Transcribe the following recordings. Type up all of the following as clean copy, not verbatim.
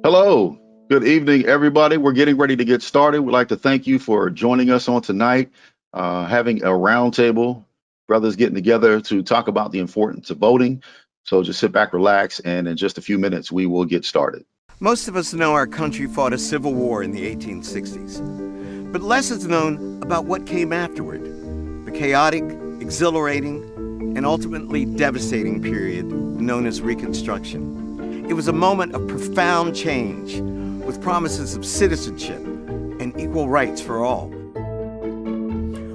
Hello, good evening, everybody. We're getting ready to get started. We'd like to thank you for joining us on tonight, having a roundtable, brothers getting together to talk about the importance of voting. So just sit back, relax, and in just a few minutes, we will get started. Most of us know our country fought a civil war in the 1860s, but less is known about what came afterward, the chaotic, exhilarating, and ultimately devastating period known as Reconstruction. It was a moment of profound change, with promises of citizenship and equal rights for all.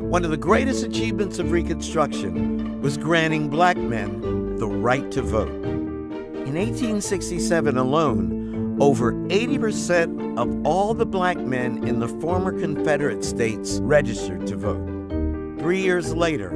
One of the greatest achievements of Reconstruction was granting black men the right to vote. In 1867 alone, over 80% of all the black men in the former Confederate states registered to vote. 3 years later,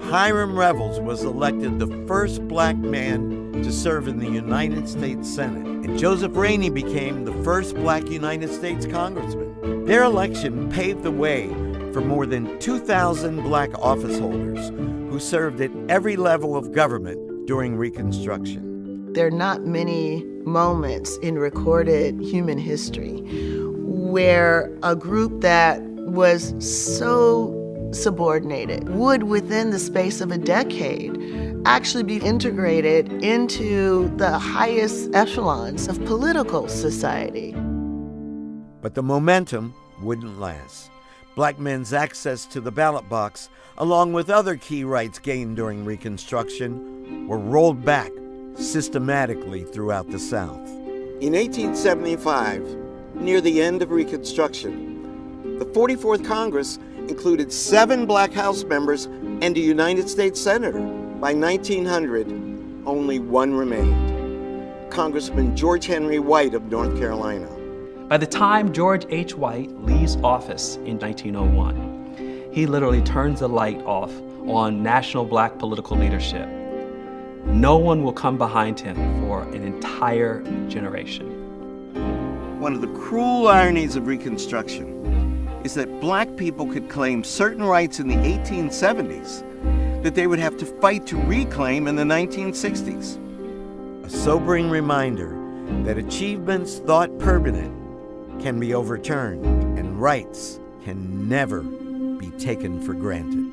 Hiram Revels was elected the first black man to serve in the United States Senate, and Joseph Rainey became the first black United States congressman. Their election paved the way for more than 2,000 black office holders who served at every level of government during Reconstruction. There are not many moments in recorded human history where a group that was so subordinated would, within the space of a decade, actually be integrated into the highest echelons of political society. But the momentum wouldn't last. Black men's access to the ballot box, along with other key rights gained during Reconstruction, were rolled back systematically throughout the South. In 1875, near the end of Reconstruction, the 44th Congress included 7 black House members and a United States Senator. By 1900, only one remained, Congressman George Henry White of North Carolina. By the time George H. White leaves office in 1901, he literally turns the light off on national black political leadership. No one will come behind him for an entire generation. One of the cruel ironies of Reconstruction is that black people could claim certain rights in the 1870s that they would have to fight to reclaim in the 1960s. A sobering reminder that achievements thought permanent can be overturned and rights can never be taken for granted.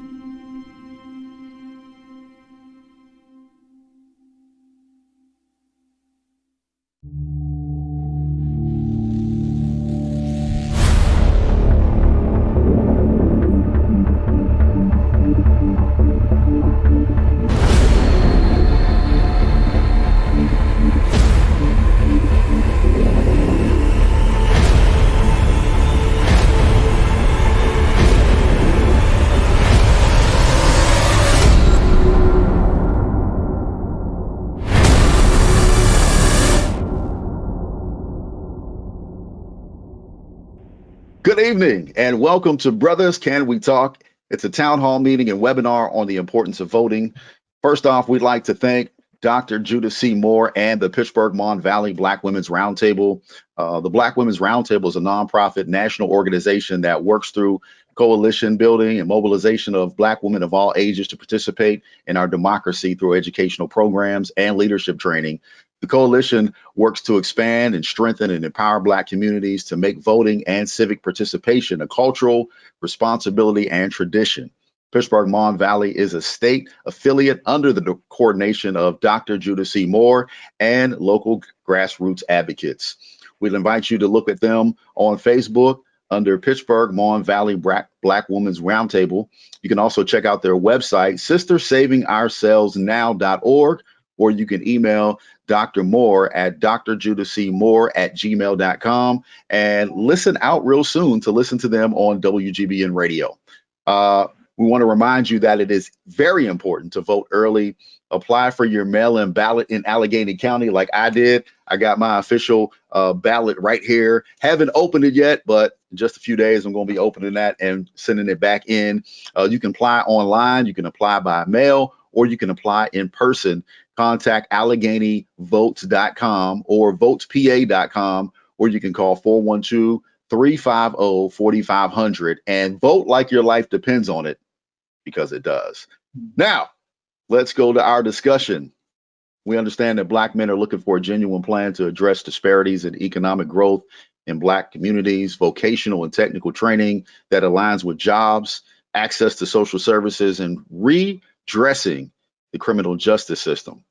Good evening and welcome to Brothers Can We Talk? It's a town hall meeting and webinar on the importance of voting. First off, we'd like to thank Dr. Judah C. Moore and the Pittsburgh Mon Valley Black Women's Roundtable. The Black Women's Roundtable is a nonprofit national organization that works through coalition building and mobilization of Black women of all ages to participate in our democracy through educational programs and leadership training. The coalition works to expand and strengthen and empower Black communities to make voting and civic participation a cultural responsibility and tradition. Pittsburgh Mon Valley is a state affiliate under the coordination of Dr. Judah C. Moore and local grassroots advocates. We'd invite you to look at them on Facebook under Pittsburgh Mon Valley Black Women's Roundtable. You can also check out their website, sistersavingourselsnow.org, or you can email Dr. Moore at drjudahcmoore@gmail.com and listen out real soon to listen to them on WGBN Radio. We want to remind you that it is very important to vote early. Apply for your mail-in ballot in Allegheny County like I did. I got my official ballot right here. Haven't opened it yet, but in just a few days, I'm going to be opening that and sending it back in. You can apply online. You can apply by mail, or you can apply in person. Contact AlleghenyVotes.com or VotesPA.com, or you can call 412-350-4500 and vote like your life depends on it, because it does. Now, let's go to our discussion. We understand that Black men are looking for a genuine plan to address disparities in economic growth in Black communities, vocational and technical training that aligns with jobs, access to social services, and redressing the criminal justice system.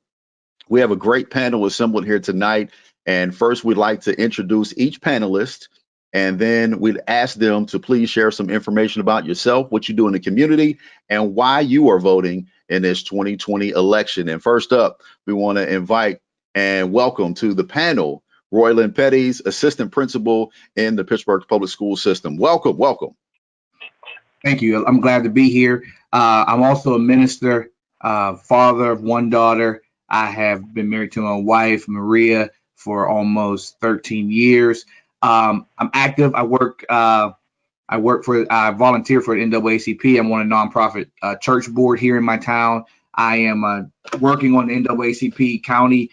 We have a great panel assembled here tonight. And first, we'd like to introduce each panelist, and then we'd ask them to please share some information about yourself, what you do in the community, and why you are voting in this 2020 election. And first up, we want to invite and welcome to the panel, Roylin Petties, Assistant Principal in the Pittsburgh Public Schools system. Welcome, welcome. Thank you. I'm glad to be here. I'm also a minister, father of one daughter. I have been married to my wife, Maria, for almost 13 years. I'm active. I volunteer for the NAACP. I'm on a nonprofit church board here in my town. I am working on the NAACP county,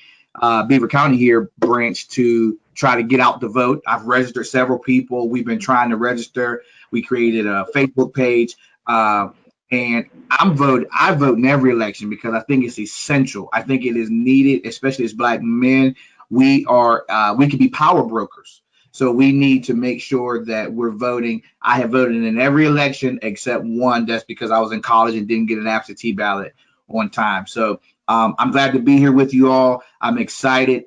Beaver County here branch to try to get out the vote. I've registered several people. We've been trying to register. We created a Facebook page. And I vote in every election because I think it's essential. I think it is needed, especially as Black men. We can be power brokers. So we need to make sure that we're voting. I have voted in every election except one. That's because I was in college and didn't get an absentee ballot on time. So I'm glad to be here with you all. I'm excited.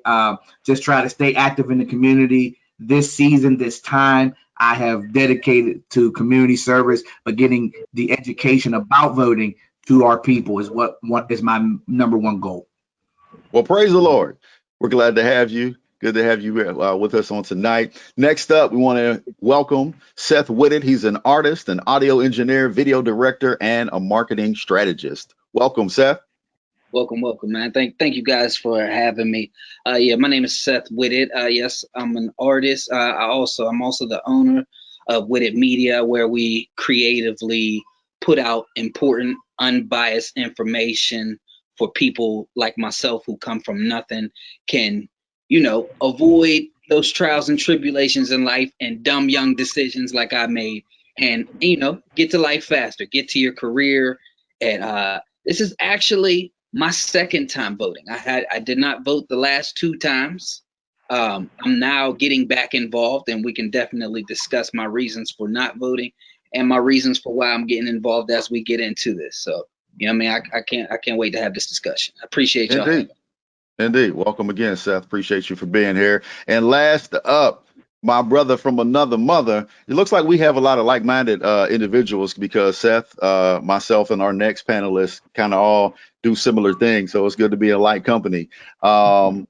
Just try to stay active in the community. This season, this time, I have dedicated to community service, but getting the education about voting to our people is what is my number one goal. Well, praise the Lord. We're glad to have you. Good to have you with us on tonight. Next up, we want to welcome Seth Witted. He's an artist, an audio engineer, video director, and a marketing strategist. Welcome, Seth. Welcome, man. Thank you guys for having me. Yeah, my name is Seth Witted. Yes, I'm an artist. I'm also the owner of Whitted Media, where we creatively put out important, unbiased information for people like myself who come from nothing, can, avoid those trials and tribulations in life and dumb young decisions like I made, and get to life faster, get to your career. And this is actually my second time voting. I did not vote the last 2 times. I'm now getting back involved, and we can definitely discuss my reasons for not voting and my reasons for why I'm getting involved as we get into this. So, I can't wait to have this discussion. I appreciate y'all. Indeed. Welcome again, Seth. Appreciate you for being here. And last up, my brother from another mother. It looks like we have a lot of like-minded individuals because Seth, myself, and our next panelists kind of all do similar things. So it's good to be in like company. Tashee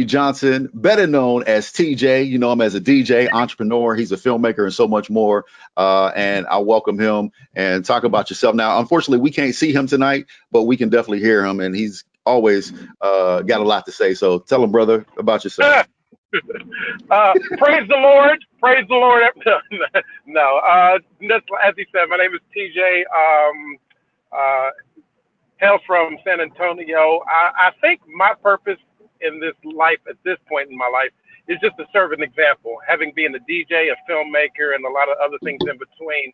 Johnson, better known as TJ. You know him as a DJ, entrepreneur. He's a filmmaker and so much more. And I welcome him and talk about yourself. Now, unfortunately, we can't see him tonight, but we can definitely hear him. And he's always got a lot to say. So tell him, brother, about yourself. Praise the Lord. Praise the Lord. No, just as he said, my name is TJ. Hail from San Antonio. I think my purpose in this life at this point in my life is just to serve an example. Having been a DJ, a filmmaker, and a lot of other things in between,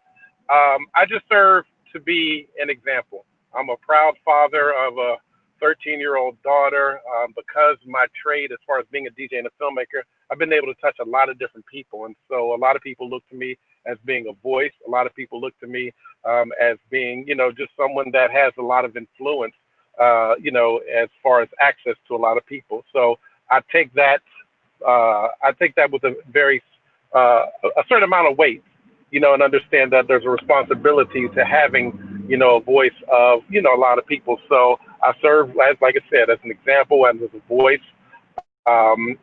I just serve to be an example. I'm a proud father of a 13-year-old daughter. Because my trade, as far as being a DJ and a filmmaker, I've been able to touch a lot of different people. And so a lot of people look to me as being a voice. A lot of people look to me as being, just someone that has a lot of influence, as far as access to a lot of people. So I take that with a very, a certain amount of weight, and understand that there's a responsibility to having, a voice of, a lot of people. So I serve, as like I said, as an example and as a voice. I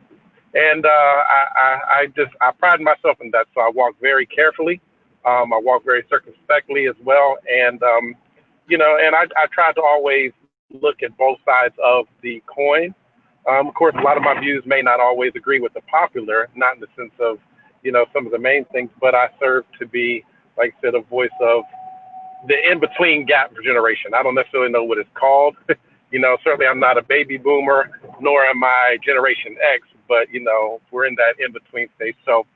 pride myself in that. So I walk very carefully. I walk very circumspectly as well. And, and I try to always look at both sides of the coin. Of course, a lot of my views may not always agree with the popular, not in the sense of, some of the main things, but I serve to be, like I said, a voice of the in-between gap generation. I don't necessarily know what it's called. Certainly I'm not a baby boomer, nor am I Generation X, but, we're in that in-between stage. So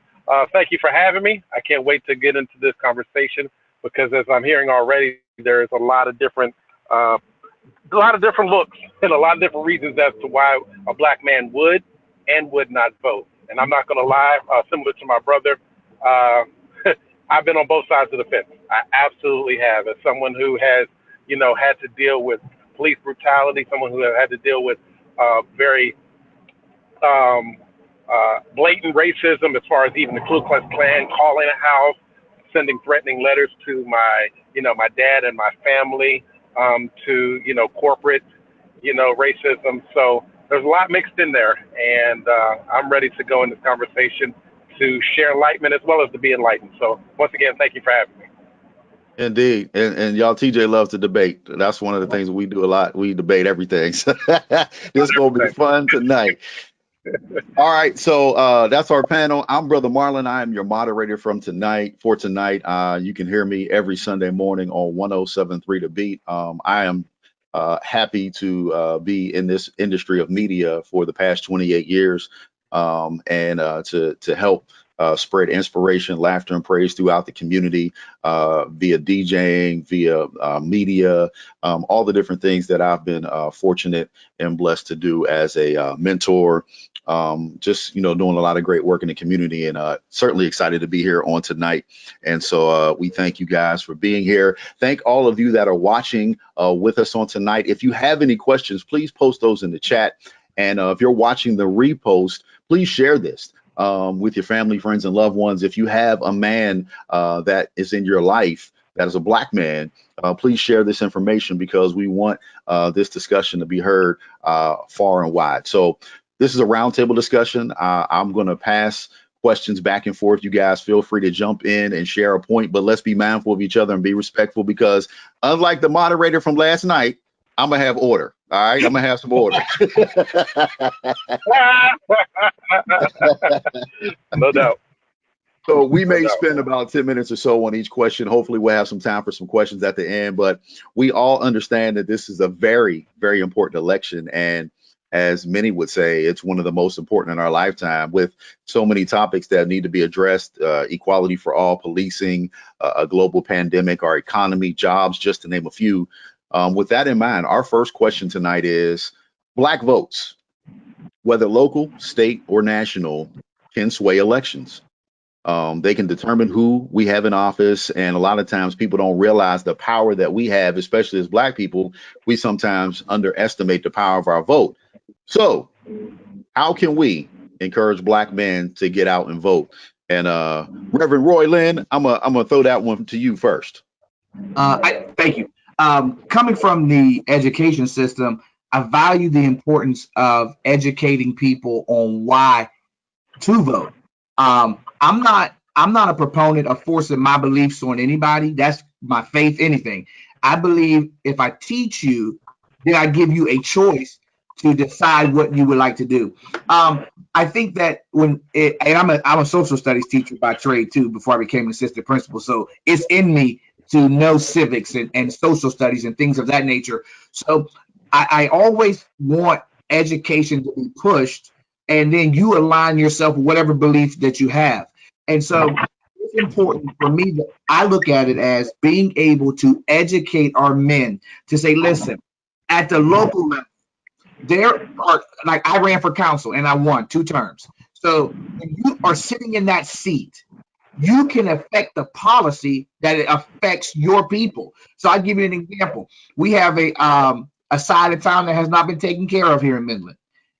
thank you for having me. I can't wait to get into this conversation because as I'm hearing already, there's a lot of different a lot of different looks and a lot of different reasons as to why a black man would and would not vote. And I'm not going to lie, similar to my brother, I've been on both sides of the fence. I absolutely have. As someone who has, had to deal with police brutality, someone who has had to deal with very blatant racism, as far as even the Ku Klux Klan calling a house, sending threatening letters to my dad and my family, to, corporate, racism. So there's a lot mixed in there, and I'm ready to go in this conversation to share enlightenment as well as to be enlightened. So once again, thank you for having me. Indeed. And y'all, TJ loves to debate. That's one of the things we do a lot. We debate everything. So this is going to be fun tonight. All right. So that's our panel. I'm Brother Marlon. I am your moderator for tonight. You can hear me every Sunday morning on 107.3 The Beat. I am happy to be in this industry of media for the past 28 years, and to help spread inspiration, laughter, and praise throughout the community via DJing, via media, all the different things that I've been fortunate and blessed to do as a mentor. Just, doing a lot of great work in the community, and certainly excited to be here on tonight. And so we thank you guys for being here. Thank all of you that are watching with us on tonight. If you have any questions, please post those in the chat. And if you're watching the repost, please share this with your family, friends, and loved ones. If you have a man that is in your life that is a black man, please share this information, because we want this discussion to be heard far and wide. So this is a roundtable discussion. I'm going to pass questions back and forth. You guys feel free to jump in and share a point, but let's be mindful of each other and be respectful, because unlike the moderator from last night, I'm going to have order. All right, I'm going to have some order. No doubt. So we may spend about 10 minutes or so on each question. Hopefully we'll have some time for some questions at the end, but we all understand that this is a very, very important election. And as many would say, it's one of the most important in our lifetime, with so many topics that need to be addressed: equality for all, policing, a global pandemic, our economy, jobs, just to name a few. With that in mind, our first question tonight is: black votes, whether local, state, or national, can sway elections. They can determine who we have in office, and a lot of times people don't realize the power that we have, especially as black people. We sometimes underestimate the power of our vote. So how can we encourage black men to get out and vote? And Reverend Roylin, I'm gonna throw that one to you first. Thank you. Coming from the education system, I value the importance of educating people on why to vote. I'm not a proponent of forcing my beliefs on anybody. That's my faith, anything. I believe if I teach you, then I give you a choice to decide what you would like to do. I think that and I'm a social studies teacher by trade too, before I became an assistant principal. So it's in me to know civics and social studies and things of that nature. So I always want education to be pushed, and then you align yourself with whatever belief that you have. And so it's important for me that I look at it as being able to educate our men to say, listen, at the local level, there are, like, I ran for council and I won 2 terms. So when you are sitting in that seat, you can affect the policy that it affects your people. So I'll give you an example. We have a side of town that has not been taken care of here in Midland.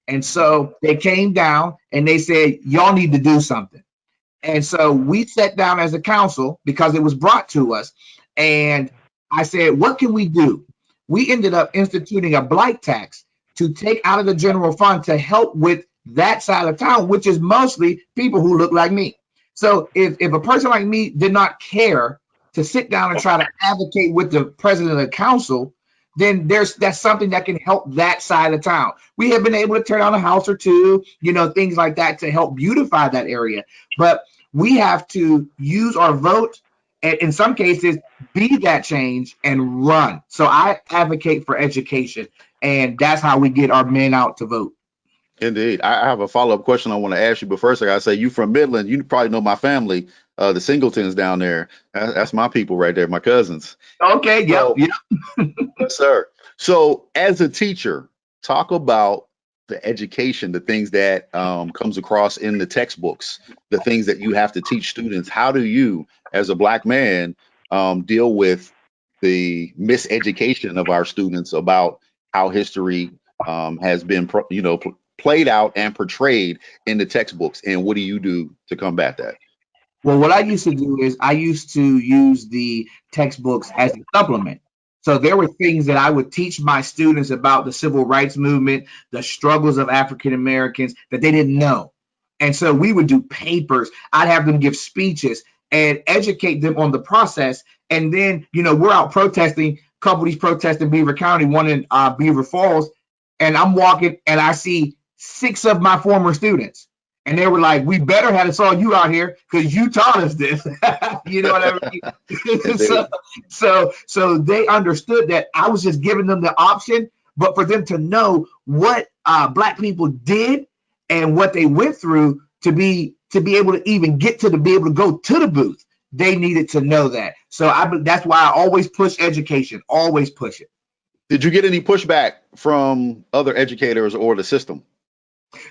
And so they came down and they said, y'all need to do something. And so we sat down as a council because it was brought to us. And I said, what can we do? We ended up instituting a blight tax to take out of the general fund to help with that side of town, which is mostly people who look like me. So if a person like me did not care to sit down and try to advocate with the president of the council, then that's something that can help that side of town. We have been able to turn on a house or two, things like that to help beautify that area. But we have to use our vote and in some cases be that change and run. So I advocate for education, and that's how we get our men out to vote. Indeed. I have a follow-up question I want to ask you, but first I gotta say, you from Midland, you probably know my family, the Singletons down there. That's my people right there, my cousins. Okay, yep. Yes, sir. So, as a teacher, talk about the education, the things that comes across in the textbooks, the things that you have to teach students. How do you, as a Black man, deal with the miseducation of our students about how history has been, played out and portrayed in the textbooks? And what do you do to combat that? Well, what I used to do is I used to use the textbooks as a supplement. So there were things that I would teach my students about the civil rights movement, the struggles of African Americans that they didn't know. And so we would do papers. I'd have them give speeches and educate them on the process. And then, we're out protesting. A couple of these protests in Beaver County, one in Beaver Falls. And I'm walking and I see 6 of my former students. And they were like, we better have saw you out here because you taught us this. You know what I mean? so they understood that I was just giving them the option, but for them to know what Black people did and what they went through to be able to even get to be able to go to the booth, they needed to know that. So that's why I always push education, always push it. Did you get any pushback from other educators or the system?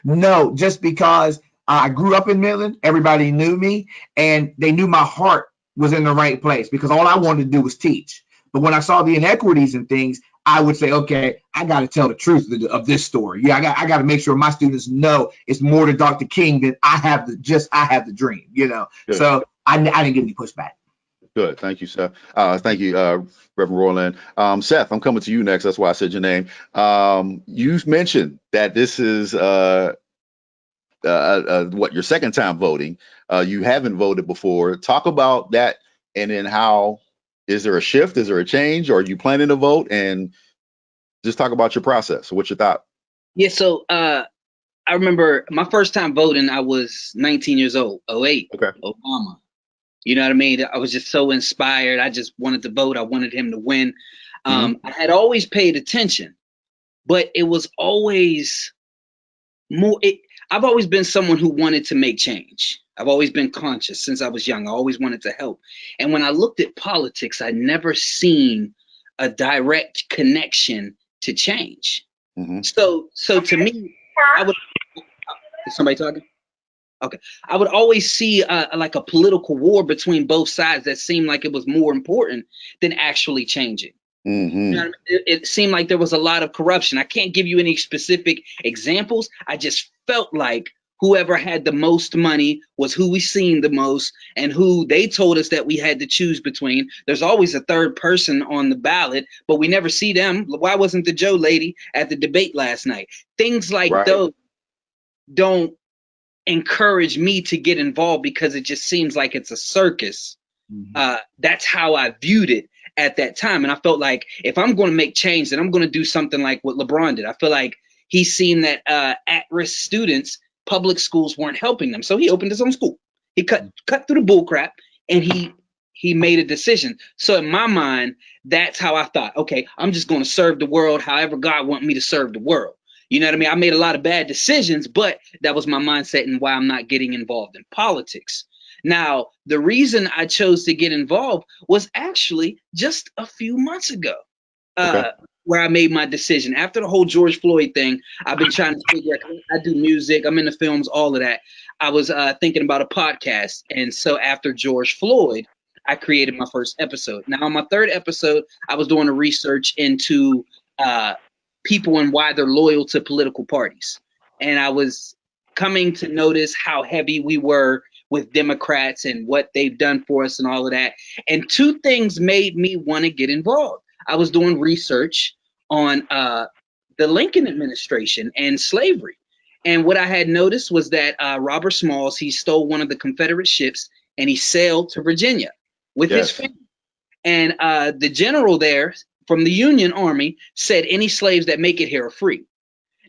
No, just because I grew up in Midland, everybody knew me, and they knew my heart was in the right place because all I wanted to do was teach. But when I saw the inequities and things, I would say, okay, I got to tell the truth of this story. Yeah, I got to make sure my students know it's more to Dr. King than I have the dream. Good. So I didn't get any pushback. Good. Thank you, Seth. Thank you, Reverend Roylin. Seth, I'm coming to you next. That's why I said your name. You mentioned that this is your second time voting. You haven't voted before. Talk about that, and then how is there a shift? Is there a change? Or are you planning to vote? And just talk about your process. What's your thought? Yeah. So I remember my first time voting. I was 19 years old. 08. Okay. Obama. You know what I mean? I was just so inspired. I just wanted to vote. I wanted him to win. I had always paid attention, but it was always more. I've always been someone who wanted to make change. I've always been conscious since I was young. I always wanted to help. And when I looked at politics, I'd never seen a direct connection to change. So to me, is somebody talking? Okay. I would always see like a political war between both sides that seemed like it was more important than actually changing. You know what I mean? It seemed like there was a lot of corruption. I can't give you any specific examples. I just felt like whoever had the most money was who we seen the most and who they told us that we had to choose between. There's always a third person on the ballot, but we never see them. Why wasn't the Joe lady at the debate last night? Things like those don't encourage me to get involved because it just seems like it's a circus. That's how I viewed it at that time. And I felt like if I'm going to make change, then I'm going to do something like what LeBron did. I feel like he's seen that at-risk students, public schools weren't helping them. So he opened his own school. He cut through the bull crap and he made a decision. So in my mind, that's how I thought, okay, I'm just going to serve the world however God wants me to serve the world. You know what I mean? I made a lot of bad decisions, but that was my mindset and why I'm not getting involved in politics. Now, the reason I chose to get involved was actually just a few months ago, where I made my decision. After the whole George Floyd thing, I've been trying to figure out, I do music, I'm into films, all of that. I was thinking about a podcast. And so after George Floyd, I created my first episode. Now, on my third episode, I was doing a research into people and why they're loyal to political parties. And I was coming to notice how heavy we were with Democrats and what they've done for us and all of that. And two things made me want to get involved. I was doing research on the Lincoln administration and slavery. And what I had noticed was that Robert Smalls, he stole one of the Confederate ships and he sailed to Virginia with his family. And the general there from the Union Army said any slaves that make it here are free.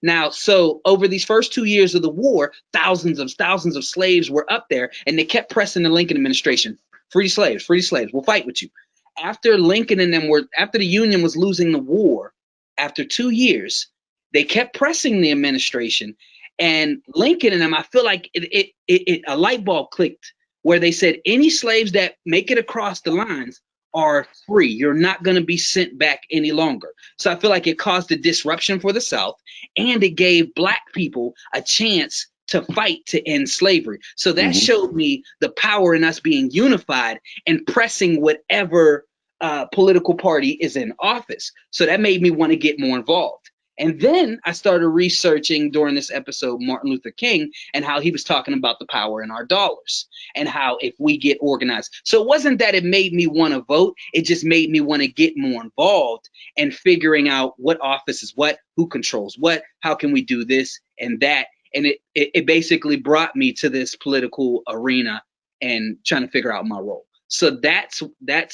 Now, so over these first 2 years of the war, thousands of slaves were up there and they kept pressing the Lincoln administration. Free slaves, we'll fight with you. After Lincoln and them after the Union was losing the war, after 2 years, they kept pressing the administration, and Lincoln and them, I feel like a light bulb clicked where they said any slaves that make it across the lines are free. You're not going to be sent back any longer. So I feel like it caused a disruption for the South, and it gave Black people a chance to fight to end slavery. So that showed me the power in us being unified and pressing whatever political party is in office. So that made me want to get more involved. And then I started researching during this episode Martin Luther King and how he was talking about the power in our dollars and how if we get organized. So it wasn't that it made me want to vote. It just made me want to get more involved and figuring out what office is what, who controls what, how can we do this and that. And it basically brought me to this political arena and trying to figure out my role. So that's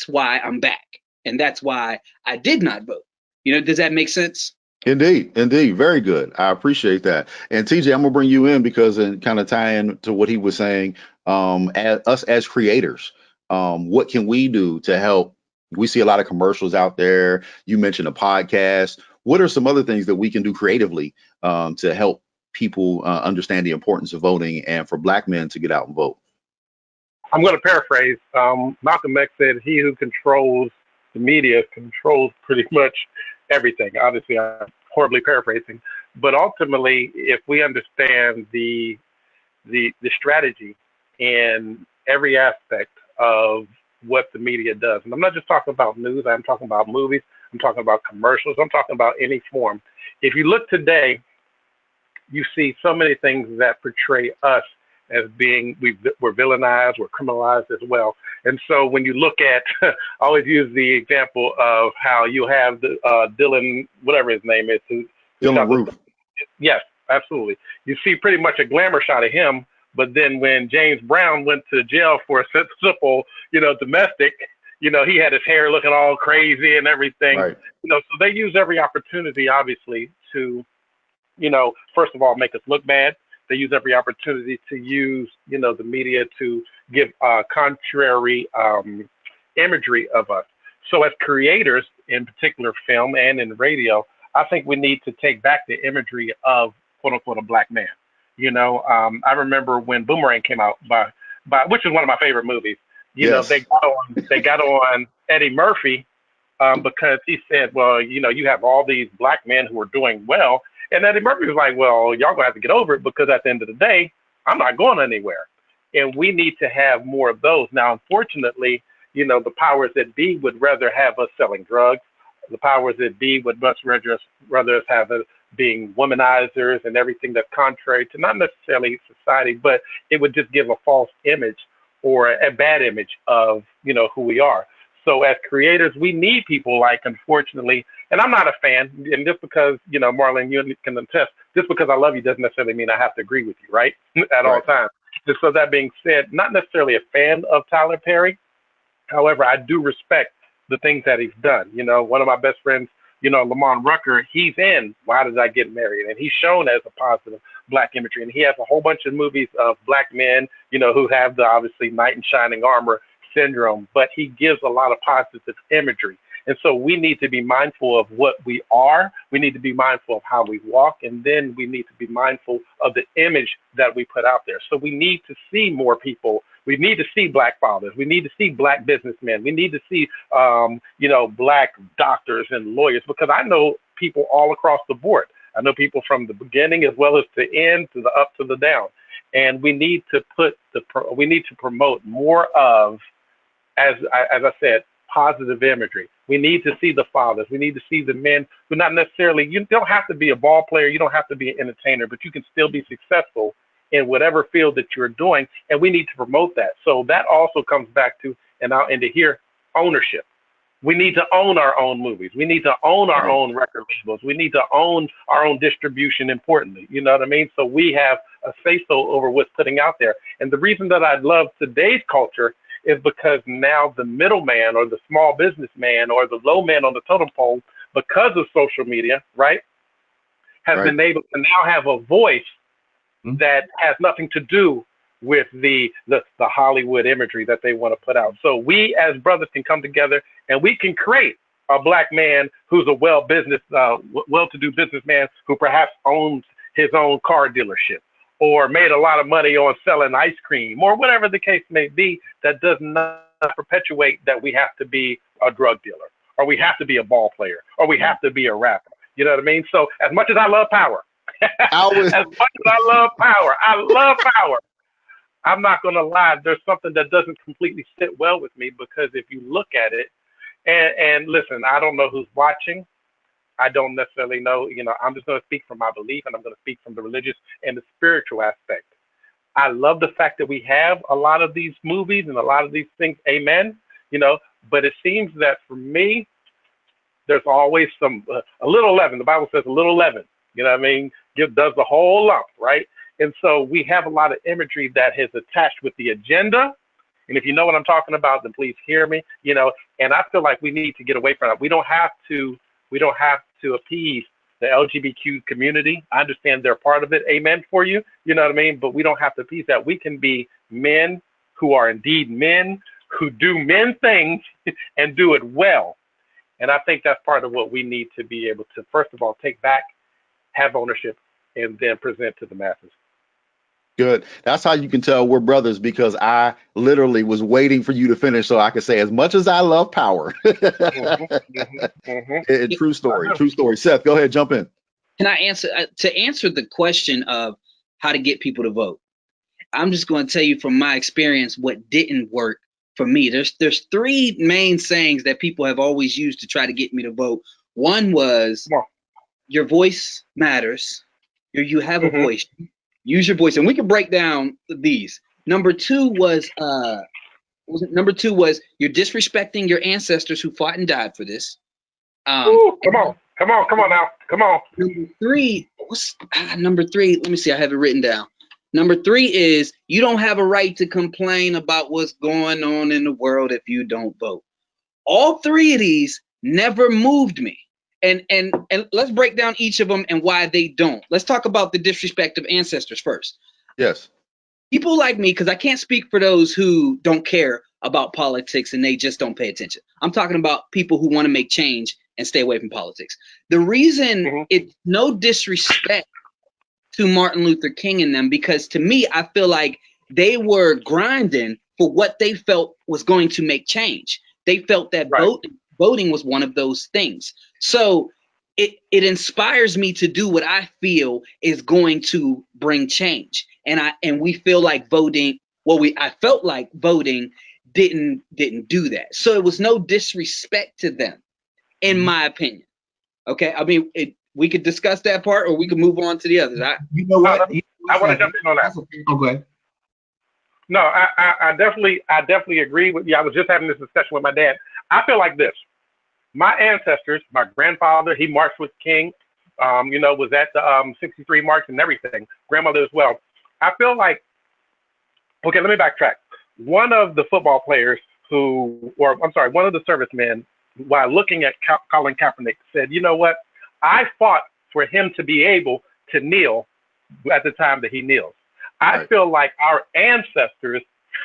why I'm back. And that's why I did not vote. You know, does that make sense? Indeed. Very good. I appreciate that. And TJ, I'm gonna bring you in because and kind of tie in to what he was saying. As creators, what can we do to help? We see a lot of commercials out there. You mentioned a podcast. What are some other things that we can do creatively to help people understand the importance of voting and for Black men to get out and vote? I'm going to paraphrase. Malcolm X said, "He who controls the media controls pretty much everything." Obviously, I'm horribly paraphrasing, but ultimately, if we understand the strategy in every aspect of what the media does, and I'm not just talking about news, I'm talking about movies, I'm talking about commercials, I'm talking about any form. If you look today, you see so many things that portray us as being, we're villainized, we're criminalized as well. And so when you look at, I always use the example of how you have the Dylan, whatever his name is. Dylan Roof. Yes, absolutely. You see pretty much a glamour shot of him, but then when James Brown went to jail for a simple, domestic, he had his hair looking all crazy and everything. Right. So they use every opportunity, obviously, to, first of all, make us look bad. They use every opportunity to use, the media to give contrary imagery of us. So as creators, in particular film and in radio, I think we need to take back the imagery of quote unquote a Black man. I remember when Boomerang came out by which is one of my favorite movies. Yes. They got on Eddie Murphy because he said, well, you have all these Black men who are doing well. And Eddie Murphy was like, well, y'all gonna have to get over it because at the end of the day, I'm not going anywhere. And we need to have more of those. Now, unfortunately, the powers that be would rather have us selling drugs. The powers that be would much rather us have us being womanizers and everything that's contrary to not necessarily society, but it would just give a false image or a bad image of, who we are. So as creators, we need people like, unfortunately, and I'm not a fan, and just because, Marlon, you can attest, just because I love you doesn't necessarily mean I have to agree with you, right? At all times. Just so that being said, not necessarily a fan of Tyler Perry. However, I do respect the things that he's done. One of my best friends, Lamont Rucker, he's in Why Did I Get Married? And he's shown as a positive Black imagery. And he has a whole bunch of movies of Black men, who have the obviously knight in shining armor syndrome, but he gives a lot of positive imagery. And so we need to be mindful of what we are. We need to be mindful of how we walk. And then we need to be mindful of the image that we put out there. So we need to see more people. We need to see Black fathers. We need to see Black businessmen. We need to see, Black doctors and lawyers, because I know people all across the board. I know people from the beginning as well as the end, to the up to the down. And we need to promote more of, as I said, positive imagery. We need to see the fathers. We need to see the men who not necessarily, you don't have to be a ball player. You don't have to be an entertainer, but you can still be successful in whatever field that you're doing. And we need to promote that. So that also comes back to, and I'll end it here, ownership. We need to own our own movies. We need to own our own record labels. We need to own our own distribution, importantly. You know what I mean? So we have a say-so over what's putting out there. And the reason that I love today's culture is because now the middleman or the small businessman or the low man on the totem pole, because of social media, has been able to now have a voice that has nothing to do with the Hollywood imagery that they want to put out. So we as brothers can come together and we can create a Black man who's a well-to-do businessman who perhaps owns his own car dealership or made a lot of money on selling ice cream or whatever the case may be. That does not perpetuate that we have to be a drug dealer, or we have to be a ball player, or we have to be a rapper. You know what I mean? So as much as I love power, I love power. I'm not going to lie. There's something that doesn't completely sit well with me, because if you look at it, and listen, I don't know who's watching. I don't necessarily know. I'm just going to speak from my belief, and I'm going to speak from the religious and the spiritual aspect. I love the fact that we have a lot of these movies and a lot of these things. Amen. But it seems that for me, there's always a little leaven. The Bible says a little leaven. You know what I mean? Does the whole lump, right? And so we have a lot of imagery that is attached with the agenda. And if you know what I'm talking about, then please hear me. And I feel like we need to get away from that. We don't have to appease the LGBTQ community. I understand they're part of it. Amen for you. You know what I mean? But we don't have to appease that. We can be men who are indeed men, who do men things and do it well. And I think that's part of what we need to be able to, first of all, take back, have ownership, and then present to the masses. Good. That's how you can tell we're brothers, because I literally was waiting for you to finish so I could say, as much as I love power. True story. Seth, go ahead, jump in. Can I answer the question of how to get people to vote? I'm just going to tell you from my experience what didn't work for me. There's three main sayings that people have always used to try to get me to vote. One was, your voice matters. You have a voice. Use your voice. And we can break down these. Number two was you're disrespecting your ancestors who fought and died for this. Come on now. Come on. Number three, let me see, I have it written down. Number three is, you don't have a right to complain about what's going on in the world if you don't vote. All three of these never moved me. And let's break down each of them and why they don't. Let's talk about the disrespect of ancestors first. Yes. People like me, because I can't speak for those who don't care about politics and they just don't pay attention. I'm talking about people who want to make change and stay away from politics. The reason it's no disrespect to Martin Luther King and them, because to me, I feel like they were grinding for what they felt was going to make change. They felt that voting was one of those things. So it inspires me to do what I feel is going to bring change. And we feel like voting, I felt like voting didn't do that. So it was no disrespect to them, in my opinion. Okay, I mean, we could discuss that part, or we could move on to the others. You know what? I want to jump in on that. Okay. No, I definitely agree with you. I was just having this discussion with my dad. I feel like this. My ancestors, my grandfather, he marched with King, was at the 63 march and everything. Grandmother as well. I feel like, okay, let me backtrack. One of the football players one of the servicemen, while looking at Colin Kaepernick, said, you know what? I fought for him to be able to kneel at the time that he kneels. I feel like our ancestors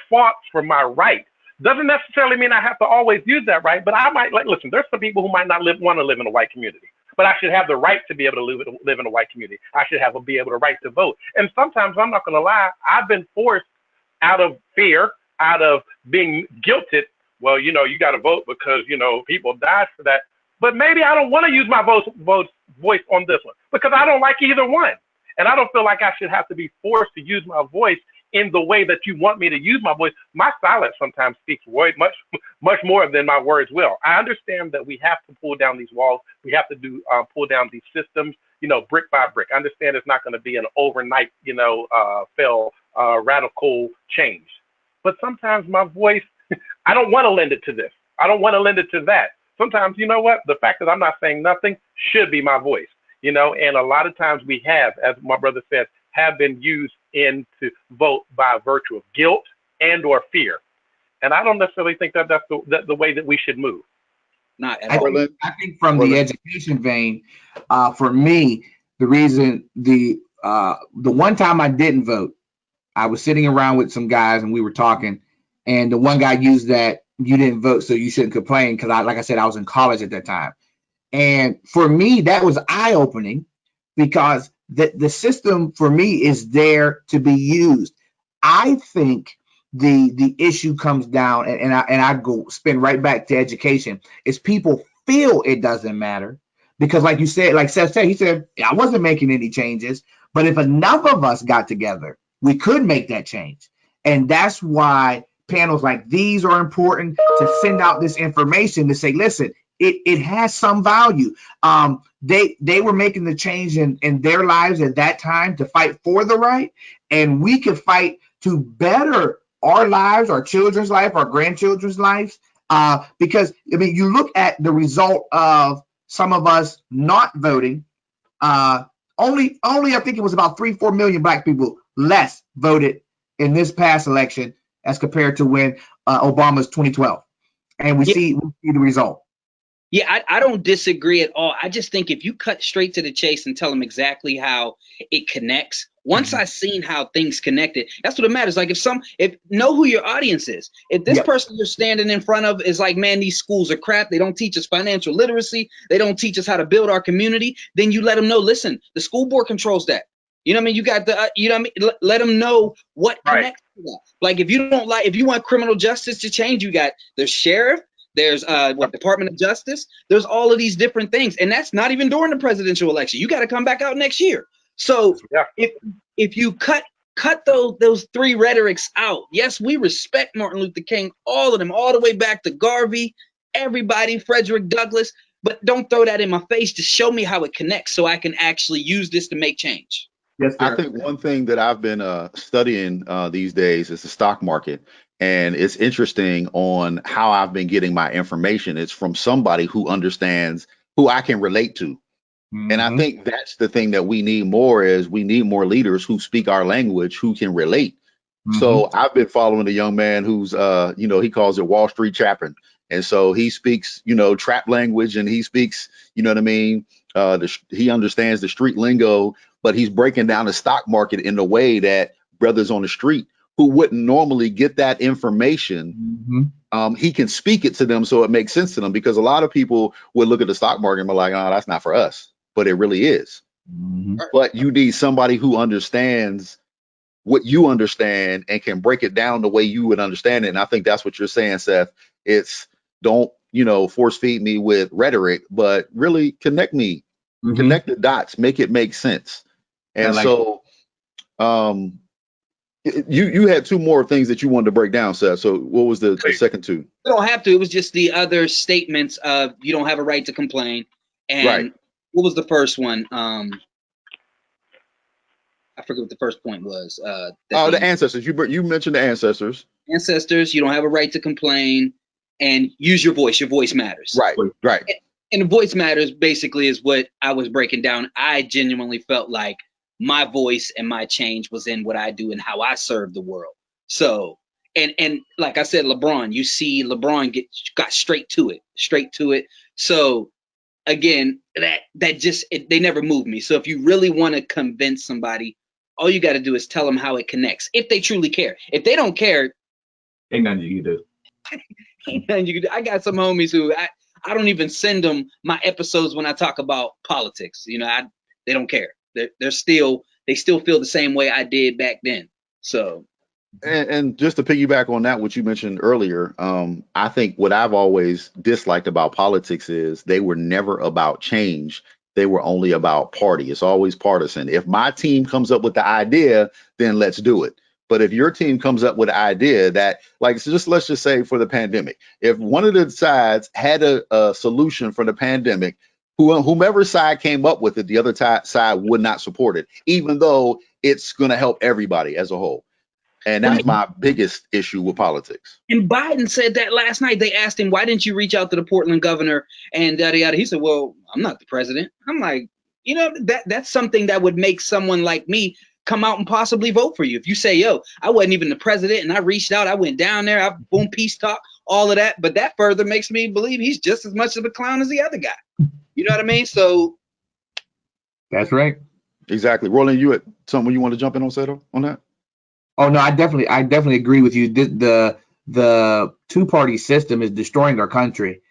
fought for my right. Doesn't necessarily mean I have to always use that right, but I might listen, there's some people who might not want to live in a white community, but I should have the right to be able to live in a white community. I should be able to right to vote. And sometimes, I'm not going to lie, I've been forced out of fear, out of being guilted. Well, you got to vote because, people died for that. But maybe I don't want to use my voice on this one because I don't like either one. And I don't feel like I should have to be forced to use my voice in the way that you want me to use my voice. My silence sometimes speaks much more than my words will. I understand that we have to pull down these walls. We have to pull down these systems, brick by brick. I understand it's not going to be an overnight, radical change. But sometimes my voice, I don't want to lend it to this. I don't want to lend it to that. Sometimes, you know what? The fact that I'm not saying nothing should be my voice, and a lot of times we have, as my brother said, have been used to vote by virtue of guilt and or fear. And I don't necessarily think that that's the way that we should move. Not at all. I think from the education vein, for me, the reason the one time I didn't vote, I was sitting around with some guys and we were talking, and the one guy used that you didn't vote, so you shouldn't complain, because like I said, I was in college at that time. And for me, that was eye-opening, because the system for me is there to be used. I think the issue comes down, and I go spin right back to education, is people feel it doesn't matter because, like you said, like Seth said, he said, I wasn't making any changes, but if enough of us got together, we could make that change. And that's why panels like these are important, to send out this information to say, listen, it has some value. They were making the change in their lives at that time to fight for the right, and we could fight to better our lives, our children's life, our grandchildren's lives. Because I mean, you look at the result of some of us not voting. Only I think it was about 3-4 million Black people less voted in this past election as compared to when Obama's 2012, and we see the result. Yeah, I don't disagree at all. I just think if you cut straight to the chase and tell them exactly how it connects, once I seen how things connected, that's what it matters. Like if know who your audience is. If this person you're standing in front of is like, man, these schools are crap. They don't teach us financial literacy. They don't teach us how to build our community. Then you let them know, listen, the school board controls that. You know what I mean? You got the, you know what I mean? Let them know what connects to that. Like if you don't like, if you want criminal justice to change, you got the sheriff. There's Department of Justice. There's all of these different things, and that's not even during the presidential election. You got to come back out next year. So if you cut those three rhetorics out, yes, we respect Martin Luther King, all of them, all the way back to Garvey, everybody, Frederick Douglass, but don't throw that in my face. Just show me how it connects so I can actually use this to make change. Yes, I think one thing that I've been studying these days is the stock market. And it's interesting on how I've been getting my information. It's from somebody who understands, who I can relate to. And I think that's the thing that we need more, is we need more leaders who speak our language, who can relate. So I've been following a young man who's, he calls it Wall Street trapping. And so he speaks, trap language, and he speaks, you know what I mean? He understands the street lingo, but he's breaking down the stock market in a way that brothers on the street who wouldn't normally get that information, he can speak it to them so it makes sense to them, because a lot of people would look at the stock market and be like, oh, that's not for us, but it really is. But you need somebody who understands what you understand and can break it down the way you would understand it. And I think that's what you're saying, Seth. It's don't, force feed me with rhetoric, but really connect me, connect the dots, make it make sense. And You had two more things that you wanted to break down, Seth. So what was the second two? You don't have to. It was just the other statements of you don't have a right to complain. And what was the first one? I forget what the first point was. The ancestors. You mentioned the ancestors. Ancestors, you don't have a right to complain, and use your voice. Your voice matters. Right. And the voice matters basically is what I was breaking down. I genuinely felt like my voice and my change was in what I do and how I serve the world. So, and like I said, LeBron, you see LeBron got straight to it. So again, that just, they never moved me. So if you really want to convince somebody, all you got to do is tell them how it connects. If they truly care. If they don't care, ain't nothing you can do. Ain't nothing you can do. I got some homies who I don't even send them my episodes when I talk about politics. They don't care. They still feel the same way I did back then. So, and just to piggyback on that, what you mentioned earlier, I think what I've always disliked about politics is they were never about change. They were only about party. It's always partisan. If my team comes up with the idea, then let's do it. But if your team comes up with an idea that, let's just say for the pandemic, if one of the sides had a solution for the pandemic, whomever side came up with it, the other side would not support it, even though it's going to help everybody as a whole. And that's my biggest issue with politics. And Biden said that last night. They asked him, why didn't you reach out to the Portland governor and yada yada? He said, well, I'm not the president. I'm like, that's something that would make someone like me come out and possibly vote for you. If you say, yo, I wasn't even the president and I reached out, I went down there, I boom, peace talk, all of that. But that further makes me believe he's just as much of a clown as the other guy. You know what I mean? So that's right. Exactly. Roylin, you had something you want to jump in on, Seto, on that? Oh no, I definitely agree with you. The two-party system is destroying our country,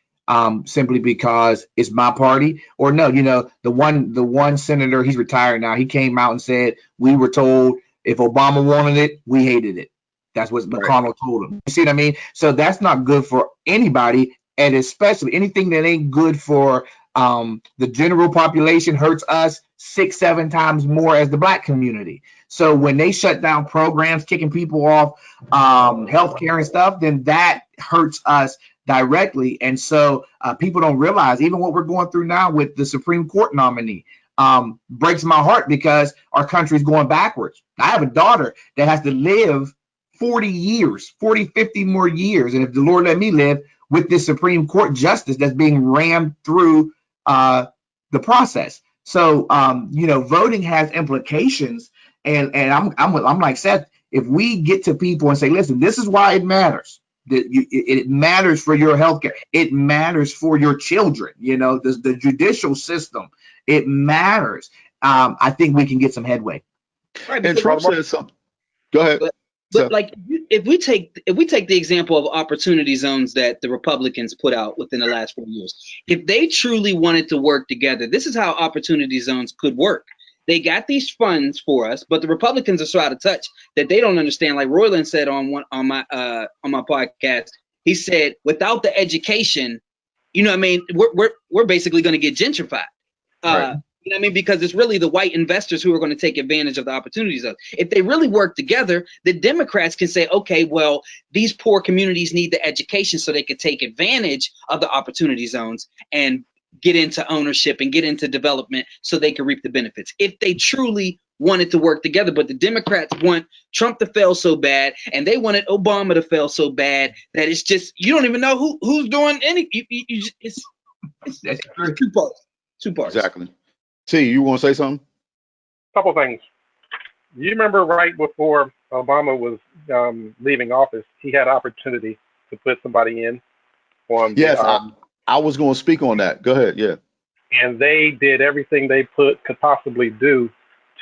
simply because it's my party. Or no, the one senator, he's retired now. He came out and said, we were told if Obama wanted it, we hated it. That's what McConnell told him. You see what I mean? So that's not good for anybody, and especially anything that ain't good for the general population hurts us 6-7 times more as the Black community. So when they shut down programs, kicking people off healthcare and stuff, then that hurts us directly. And so people don't realize even what we're going through now with the Supreme Court nominee breaks my heart because our country is going backwards. I have a daughter that has to live 40 years, 40, 50 more years. And if the Lord let me live with this Supreme Court justice that's being rammed through the process. So, voting has implications. And I'm like Seth, if we get to people and say, listen, this is why it matters. It matters for your healthcare. It matters for your children. The judicial system, it matters. I think we can get some headway. Right, And Trump said something. Go ahead. But like, if we take the example of opportunity zones that the Republicans put out within the last 4 years, if they truly wanted to work together, this is how opportunity zones could work. They got these funds for us, but the Republicans are so out of touch that they don't understand. Like Roylin said on my podcast, he said, without the education, we're basically going to get gentrified. Right. Because it's really the white investors who are going to take advantage of the opportunities. If they really work together, the Democrats can say, okay, well, these poor communities need the education so they could take advantage of the opportunity zones and get into ownership and get into development so they can reap the benefits. If they truly wanted to work together, but the Democrats want Trump to fail so bad, and they wanted Obama to fail so bad that it's just, you don't even know who's doing any. It's two parts. Exactly. T, you want to say something? Couple things. You remember right before Obama was leaving office, he had opportunity to put somebody in. Yes, I was going to speak on that. Go ahead. Yeah. And they did everything they could possibly do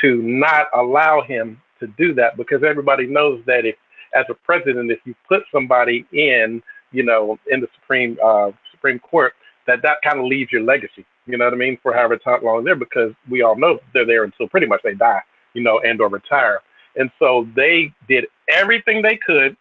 to not allow him to do that, because everybody knows that if, as a president, if you put somebody in the Supreme Court, that kind of leaves your legacy. You know what I mean? For however long they're there, because we all know they're there until pretty much they die, and or retire. And so they did everything they could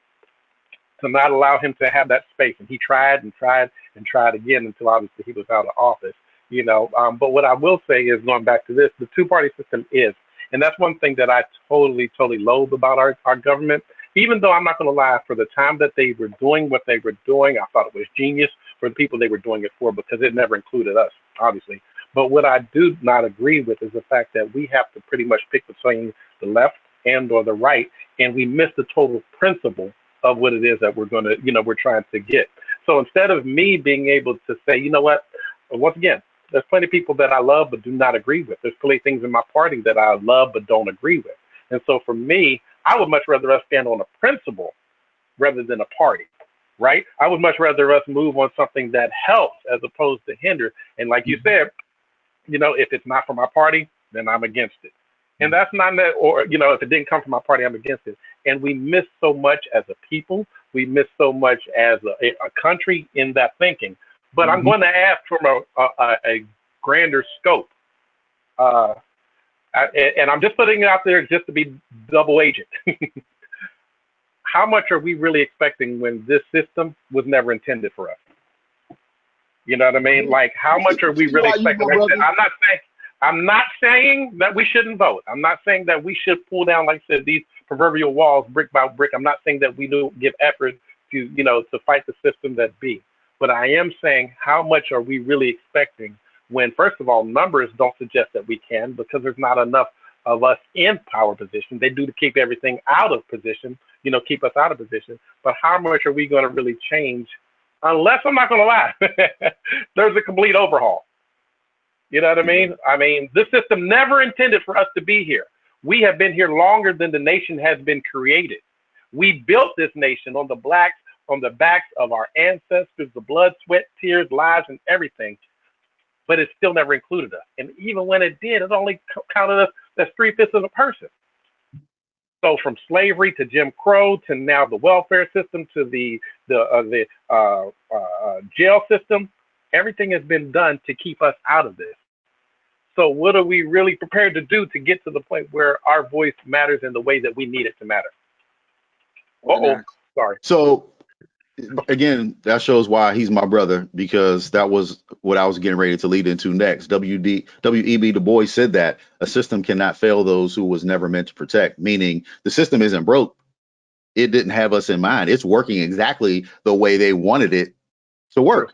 to not allow him to have that space. And he tried and tried and tried again until obviously he was out of office. But what I will say is, going back to this, the two-party system is, and that's one thing that I totally loathe about our government. Even though I'm not going to lie, for the time that they were doing what they were doing, I thought it was genius for the people they were doing it for, because it never included us, obviously. But what I do not agree with is the fact that we have to pretty much pick between the left and or the right, and we miss the total principle of what it is that we're going to, we're trying to get. So instead of me being able to say, you know what, once again, there's plenty of people that I love but do not agree with. There's plenty of things in my party that I love but don't agree with. And so for me, I would much rather us stand on a principle rather than a party, right? I would much rather us move on something that helps as opposed to hinder. And like you said, if it's not for my party, then I'm against it. And that's not that, or, if it didn't come from my party, I'm against it. And we miss so much as a people. We miss so much as a country in that thinking. But I'm going to ask from a grander scope. And I'm just putting it out there just to be double agent. How much are we really expecting when this system was never intended for us? You know what I mean? Like, how much are we really expecting? I'm not saying that we shouldn't vote. I'm not saying that we should pull down, like I said, these proverbial walls brick by brick. I'm not saying that we don't give effort to, to fight the system that be. But I am saying, how much are we really expecting when, first of all, numbers don't suggest that we can, because there's not enough of us in power position. They do to keep everything out of position, keep us out of position. But how much are we going to really change? Unless, I'm not going to lie, there's a complete overhaul. You know what I mean? I mean, this system never intended for us to be here. We have been here longer than the nation has been created. We built this nation on the backs of our ancestors, the blood, sweat, tears, lives, and everything. But it still never included us. And even when it did, it only counted us as 3/5 of a person. So from slavery to Jim Crow to now the welfare system to the jail system, everything has been done to keep us out of this. So what are we really prepared to do to get to the point where our voice matters in the way that we need it to matter? Sorry. So again, that shows why he's my brother, because that was what I was getting ready to lead into next. W.E.B. Du Bois said that a system cannot fail those who was never meant to protect, meaning the system isn't broke. It didn't have us in mind. It's working exactly the way they wanted it to work.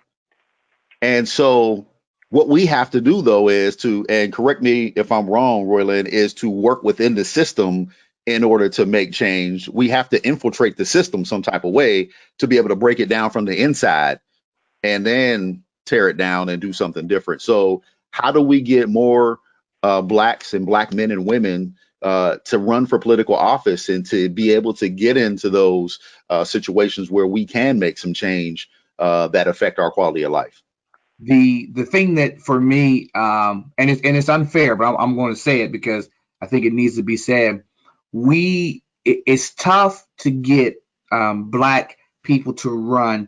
And so what we have to do, though, is to, and correct me if I'm wrong, Roylin, is to work within the system in order to make change. We have to infiltrate the system some type of way to be able to break it down from the inside and then tear it down and do something different. So how do we get more blacks and black men and women to run for political office and to be able to get into those situations where we can make some change that affect our quality of life? The thing that for me, and it's unfair, but I'm going to say it because I think it needs to be said. It's tough to get black people to run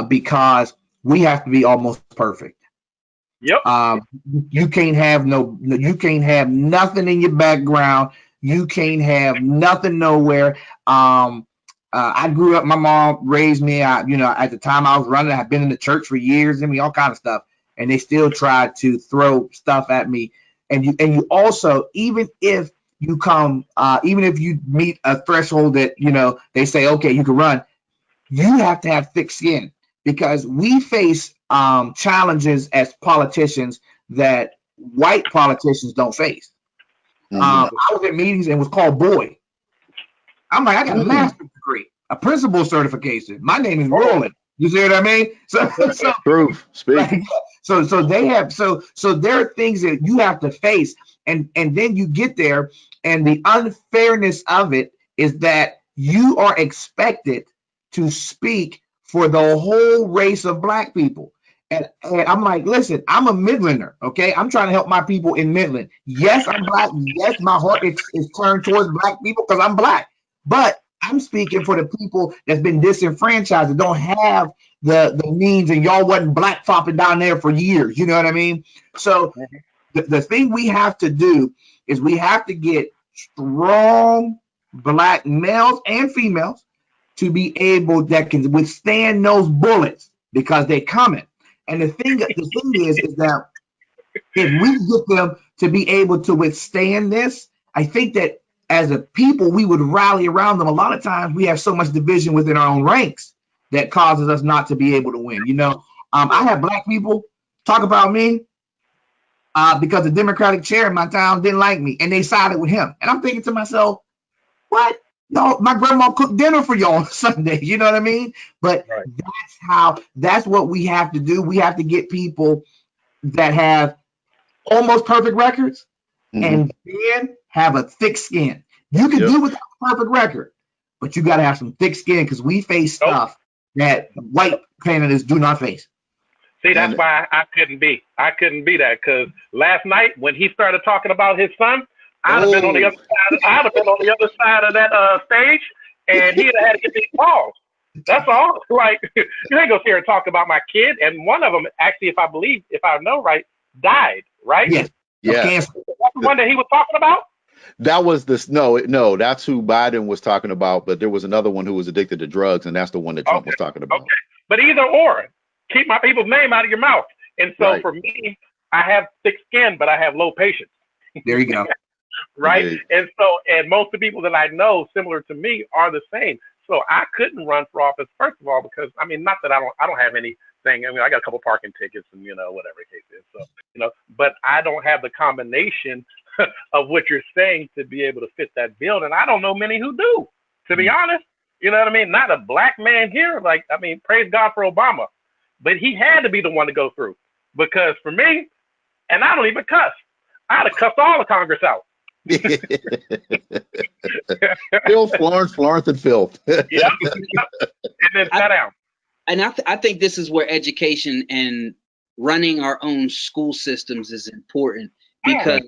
because we have to be almost perfect. Yep. You can't have nothing in your background. You can't have nothing nowhere. I grew up, my mom raised me. At the time I was running, I had been in the church for years, all kind of stuff, and they still tried to throw stuff at me. And you also, even if you meet a threshold that, they say, okay, you can run, you have to have thick skin, because we face challenges as politicians that white politicians don't face. I was at meetings and was called boy. I'm like, I got a master's degree, a principal certification. My name is Roylin. You see what I mean? So proof, speak. Right, so there are things that you have to face, and then you get there, and the unfairness of it is that you are expected to speak for the whole race of black people. And I'm like, listen, I'm a Midlander, okay? I'm trying to help my people in Midland. Yes, I'm black. Yes, my heart is turned towards black people because I'm black. But I'm speaking for the people that's been disenfranchised, that don't have the means, and y'all wasn't black flopping down there for years. You know what I mean? So the thing we have to do is we have to get strong black males and females to be able that can withstand those bullets, because they're coming. And the thing is that if we get them to be able to withstand this, I think that as a people, we would rally around them. A lot of times we have so much division within our own ranks that causes us not to be able to win. I have black people talk about me because the Democratic chair in my town didn't like me, and they sided with him. And I'm thinking to myself, what? No, my grandma cooked dinner for y'all on Sunday. You know what I mean? But right. That's what we have to do. We have to get people that have almost perfect records and then have a thick skin. You can do without a perfect record, but you got to have some thick skin, because we face stuff that white candidates do not face. See, that's why I couldn't be that, because last night when he started talking about his son, I'd have been on the other side. I'd have been on the other side of that stage, and he'd have had to get these calls. That's all. Like, you ain't gonna sit here and talk about my kid. And one of them, actually, if I know right, died. Right? Yes. Yeah. That's the one that he was talking about. That was this. No, that's who Biden was talking about. But there was another one who was addicted to drugs, and that's the one that Trump was talking about. Okay. But either or, keep my people's name out of your mouth. And so for me, I have thick skin, but I have low patience. There you go. Right. Indeed. And most of the people that I know similar to me are the same. So I couldn't run for office, first of all, because not that I don't have anything. I got a couple parking tickets and whatever the case is. So but I don't have the combination of what you're saying to be able to fit that bill, and I don't know many who do, to be honest. You know what I mean? Not a black man here. Praise God for Obama, but he had to be the one to go through, because for me, and I don't even cuss, I'd have cussed all the Congress out. Filth, Florence, and filth. Yeah. And then sat down. And I think this is where education and running our own school systems is important, because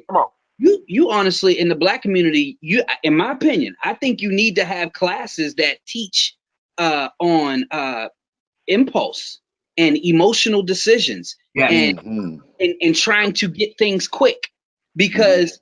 you honestly, in the black community, in my opinion, I think you need to have classes that teach on impulse and emotional decisions and trying to get things quick. because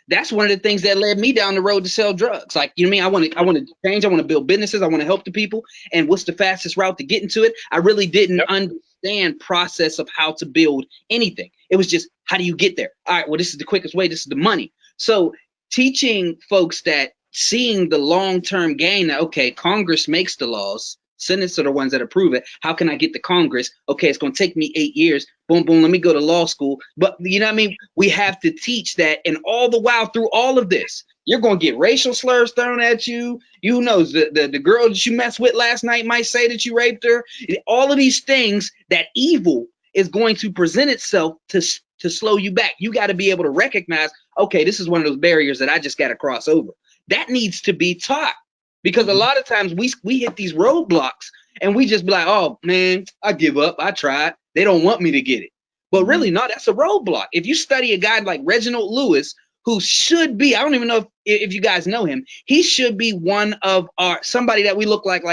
that's one of the things that led me down the road to sell drugs. Like, you know what I mean? I want to change. I want to build businesses. I want to help the people. And what's the fastest route to get into it? I really didn't understand process of how to build anything. It was just, how do you get there? All right, well, this is the quickest way. This is the money. So teaching folks that, seeing the long-term gain, that, okay, Congress makes the laws. Senates are the ones that approve it. How can I get to Congress? Okay, it's going to take me 8 years. Boom, boom, let me go to law school. But you know what I mean? We have to teach that. And all the while through all of this, you're going to get racial slurs thrown at you. You know, the girl that you messed with last night might say that you raped her. All of these things, that evil is going to present itself to slow you back. You got to be able to recognize, okay, this is one of those barriers that I just got to cross over. That needs to be taught, because a lot of times we hit these roadblocks and we just be like, oh man, I give up. I tried. They don't want me to get it. But really, no, that's a roadblock. If you study a guy like Reginald Lewis, who should be, I don't even know if you guys know him. He should be one of somebody that we look like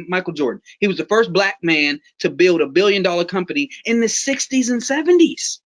Michael Jordan. He was the first black man to build $1 billion company in the 60s and 70s.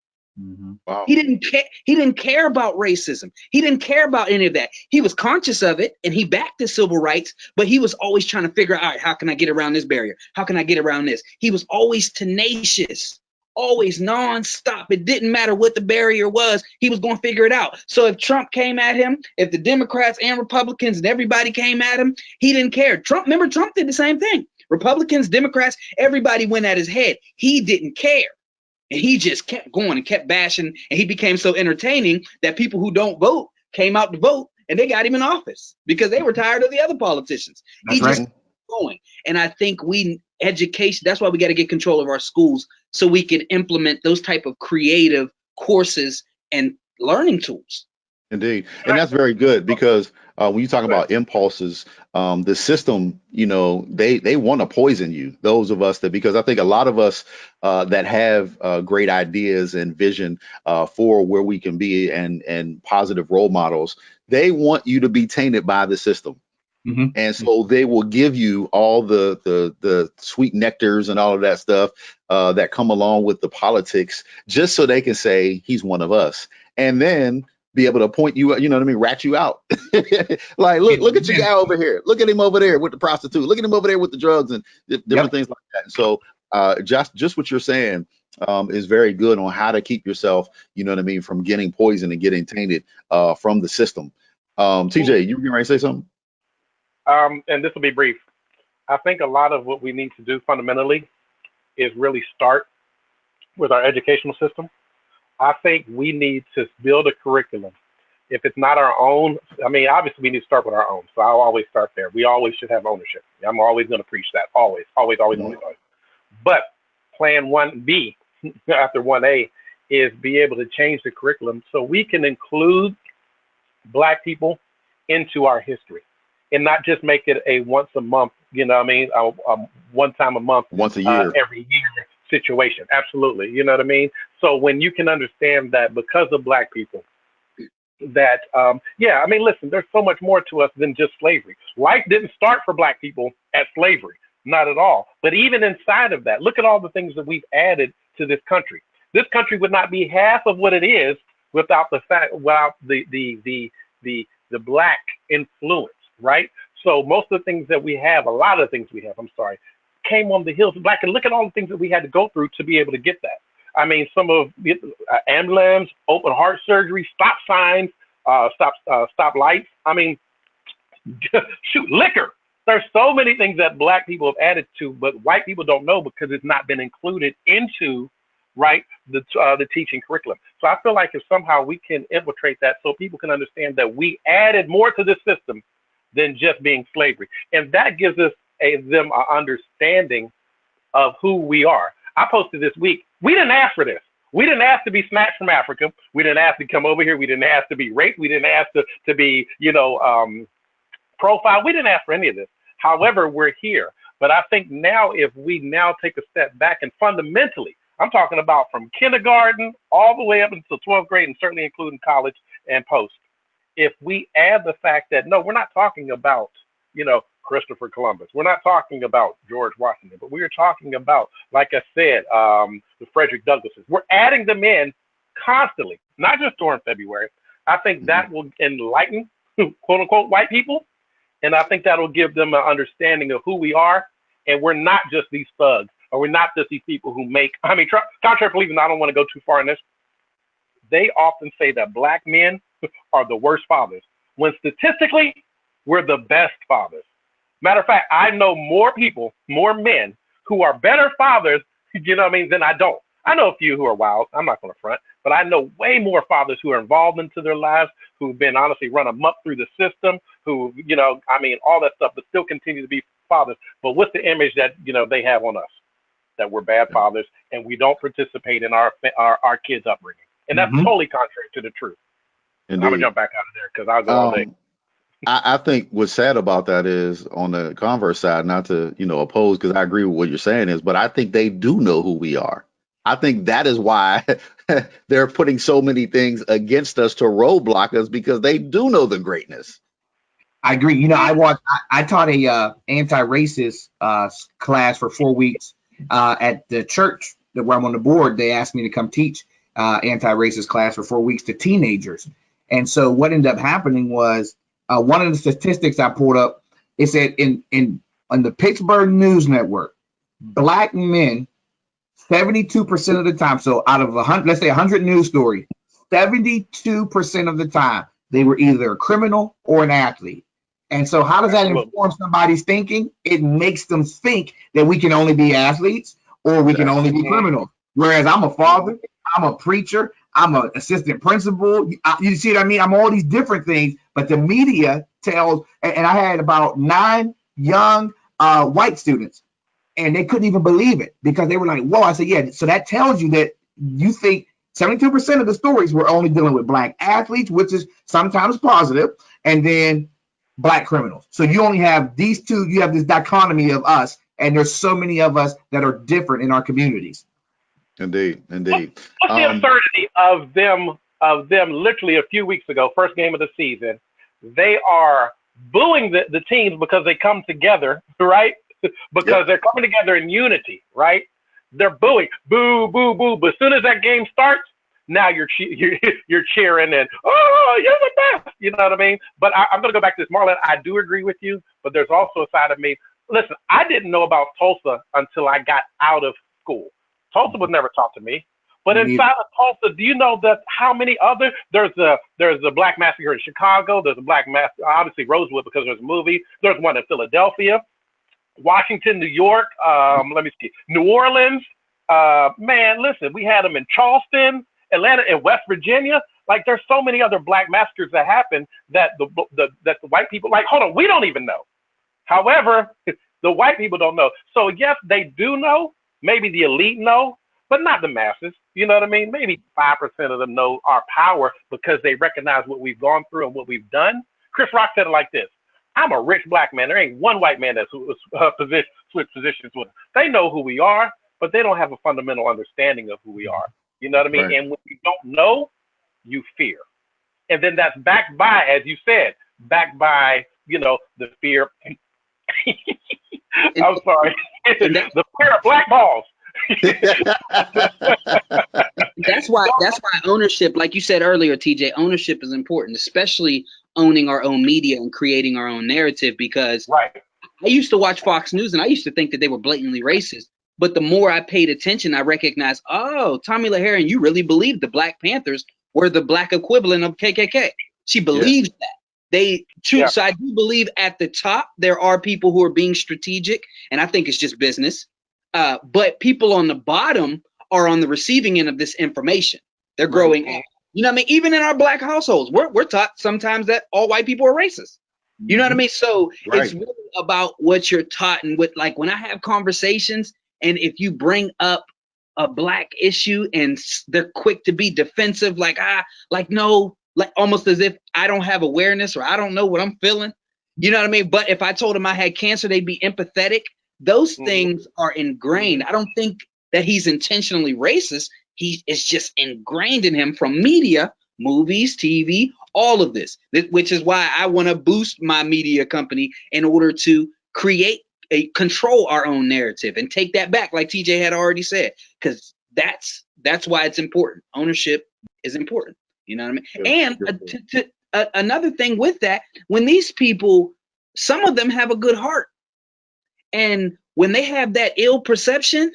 Wow. He didn't care about racism. He didn't care about any of that. He was conscious of it and he backed the civil rights, but he was always trying to figure out, all right, how can I get around this barrier? How can I get around this? He was always tenacious, always nonstop. It didn't matter what the barrier was. He was going to figure it out. So if Trump came at him, if the Democrats and Republicans and everybody came at him, he didn't care. Trump did the same thing. Republicans, Democrats, everybody went at his head. He didn't care. And he just kept going and kept bashing. And he became so entertaining that people who don't vote came out to vote, and they got him in office because they were tired of the other politicians. He just kept going. And I think education, that's why we got to get control of our schools so we can implement those type of creative courses and learning tools. Indeed. And that's very good, because when you talk about impulses, the system, you know, they want to poison you. Those of us because I think a lot of us that have great ideas and vision for where we can be and positive role models, they want you to be tainted by the system. And so they will give you all the sweet nectars and all of that stuff that come along with the politics, just so they can say he's one of us. And then be able to point you, you know what I mean, rat you out. Like, look at your guy over here. Look at him over there with the prostitute. Look at him over there with the drugs and different things like that. And so just what you're saying is very good on how to keep yourself, you know what I mean, from getting poisoned and getting tainted from the system. TJ, you were ready to say something? And this will be brief. I think a lot of what we need to do fundamentally is really start with our educational system. I think we need to build a curriculum. If it's not our own, I mean, obviously we need to start with our own. So I'll always start there. We always should have ownership. I'm always going to preach that. Always. But plan 1B after 1A is be able to change the curriculum so we can include Black people into our history and not just make it a once a month, you know what I mean, one time a month, once a year, every year situation. Absolutely. You know what I mean? So when you can understand that because of Black people, that, I mean, listen, there's so much more to us than just slavery. Life didn't start for Black people at slavery, not at all. But even inside of that, look at all the things that we've added to this country. This country would not be half of what it is without the fact, without the Black influence, right? So most of the things that we have, a lot of the things we have, came on the heels of Black. And look at all the things that we had to go through to be able to get that. I mean, some of ambulance, open heart surgery, stop signs, stop lights. I mean, shoot, liquor. There's so many things that Black people have added to, but white people don't know because it's not been included into, right, the teaching curriculum. So I feel like if somehow we can infiltrate that so people can understand that we added more to this system than just being slavery. And that gives us them an understanding of who we are. I posted this week, we didn't ask for this. We didn't ask to be snatched from Africa. We didn't ask to come over here. We didn't ask to be raped. We didn't ask to be, profiled. We didn't ask for any of this. However, we're here. But I think now if we now take a step back and fundamentally, I'm talking about from kindergarten all the way up until 12th grade and certainly including college and post. If we add the fact that, no, we're not talking about, Christopher Columbus. We're not talking about George Washington, but we are talking about, like I said, the Frederick Douglasses. We're adding them in constantly, not just during February, I think that will enlighten, quote unquote, white people. And I think that'll give them an understanding of who we are. And we're not just these thugs, or we're not just these people who make, I mean, contrary to believing, I don't want to go too far in this. They often say that black men are the worst fathers, when statistically, we're the best fathers. Matter of fact, I know more people, more men who are better fathers, you know what I mean, than I don't. I know a few who are wild. I'm not going to front, but I know way more fathers who are involved into their lives, who've been honestly run amok through the system, who, you know, I mean, all that stuff, but still continue to be fathers. But what's the image that, you know, they have on us? That we're bad fathers and we don't participate in our kids' upbringing. And that's totally contrary to the truth. I'm going to jump back out of there because I'll go all day. I think what's sad about that is, on the converse side, not to, you know, oppose, because I agree with what you're saying is, but I think they do know who we are. I think that is why they're putting so many things against us to roadblock us, because they do know the greatness. I agree. You know, I taught a anti-racist class for 4 weeks at the church where I'm on the board. They asked me to come teach anti-racist class for 4 weeks to teenagers. And so what ended up happening was, one of the statistics I pulled up, it said on the Pittsburgh News Network, black men, 72% of the time, so out of 100, let's say 100 news stories, 72% of the time, they were either a criminal or an athlete. And so how does that inform somebody's thinking? It makes them think that we can only be athletes or we can only be criminals. Whereas I'm a father, I'm a preacher, I'm an assistant principal. You see what I mean? I'm all these different things, but the media tells, and I had about 9 young white students, and they couldn't even believe it because they were like, whoa. I said, yeah, so that tells you that you think 72% of the stories were only dealing with black athletes, which is sometimes positive, and then black criminals. So you only have these two, you have this dichotomy of us, and there's so many of us that are different in our communities. Indeed. What's the absurdity of them literally a few weeks ago, first game of the season, they are booing the teams because they come together, right? Because they're coming together in unity, right? They're booing, boo, boo, boo. But as soon as that game starts, now you're cheering and, oh, you're the best. You know what I mean? But I'm going to go back to this, Marlon. I do agree with you, but there's also a side of me. Listen, I didn't know about Tulsa until I got out of school. Tulsa was never taught to me. But inside of Tulsa, do you know that how many other, there's a black massacre in Chicago, there's a black massacre, obviously Rosewood because there's a movie, there's one in Philadelphia, Washington, New York, let me see, New Orleans, man, listen, we had them in Charleston, Atlanta, and West Virginia. Like, there's so many other black massacres that happen that the white people, like, hold on, we don't even know. However, the white people don't know. So yes, they do know. Maybe the elite know, but not the masses. You know what I mean? Maybe 5% of them know our power because they recognize what we've gone through and what we've done. Chris Rock said it like this: I'm a rich black man. There ain't one white man that's switched positions with us. They know who we are, but they don't have a fundamental understanding of who we are. You know what I mean? Right. And when you don't know, you fear. And then that's backed by, as you said, backed by, you know, the fear. I'm sorry. The pair of black balls. That's why ownership, like you said earlier, TJ, ownership is important, especially owning our own media and creating our own narrative, because I used to watch Fox News and I used to think that they were blatantly racist. But the more I paid attention, I recognized, oh, Tommy LaHarrian, you really believed the Black Panthers were the black equivalent of KKK. She believes that. So I do believe at the top, there are people who are being strategic, and I think it's just business. But people on the bottom are on the receiving end of this information. They're growing up. You know what I mean? Even in our black households, we're taught sometimes that all white people are racist. You know what I mean? So it's really about what you're taught, and what, like, when I have conversations, and if you bring up a black issue and they're quick to be defensive, no, like almost as if I don't have awareness or I don't know what I'm feeling. You know what I mean? But if I told him I had cancer, they'd be empathetic. Those things are ingrained. I don't think that he's intentionally racist. It's just ingrained in him from media, movies, TV, all of this, which is why I want to boost my media company in order to control our own narrative and take that back, like TJ had already said, because that's why it's important. Ownership is important. You know what I mean? And another thing with that, when these people, some of them have a good heart, and when they have that ill perception,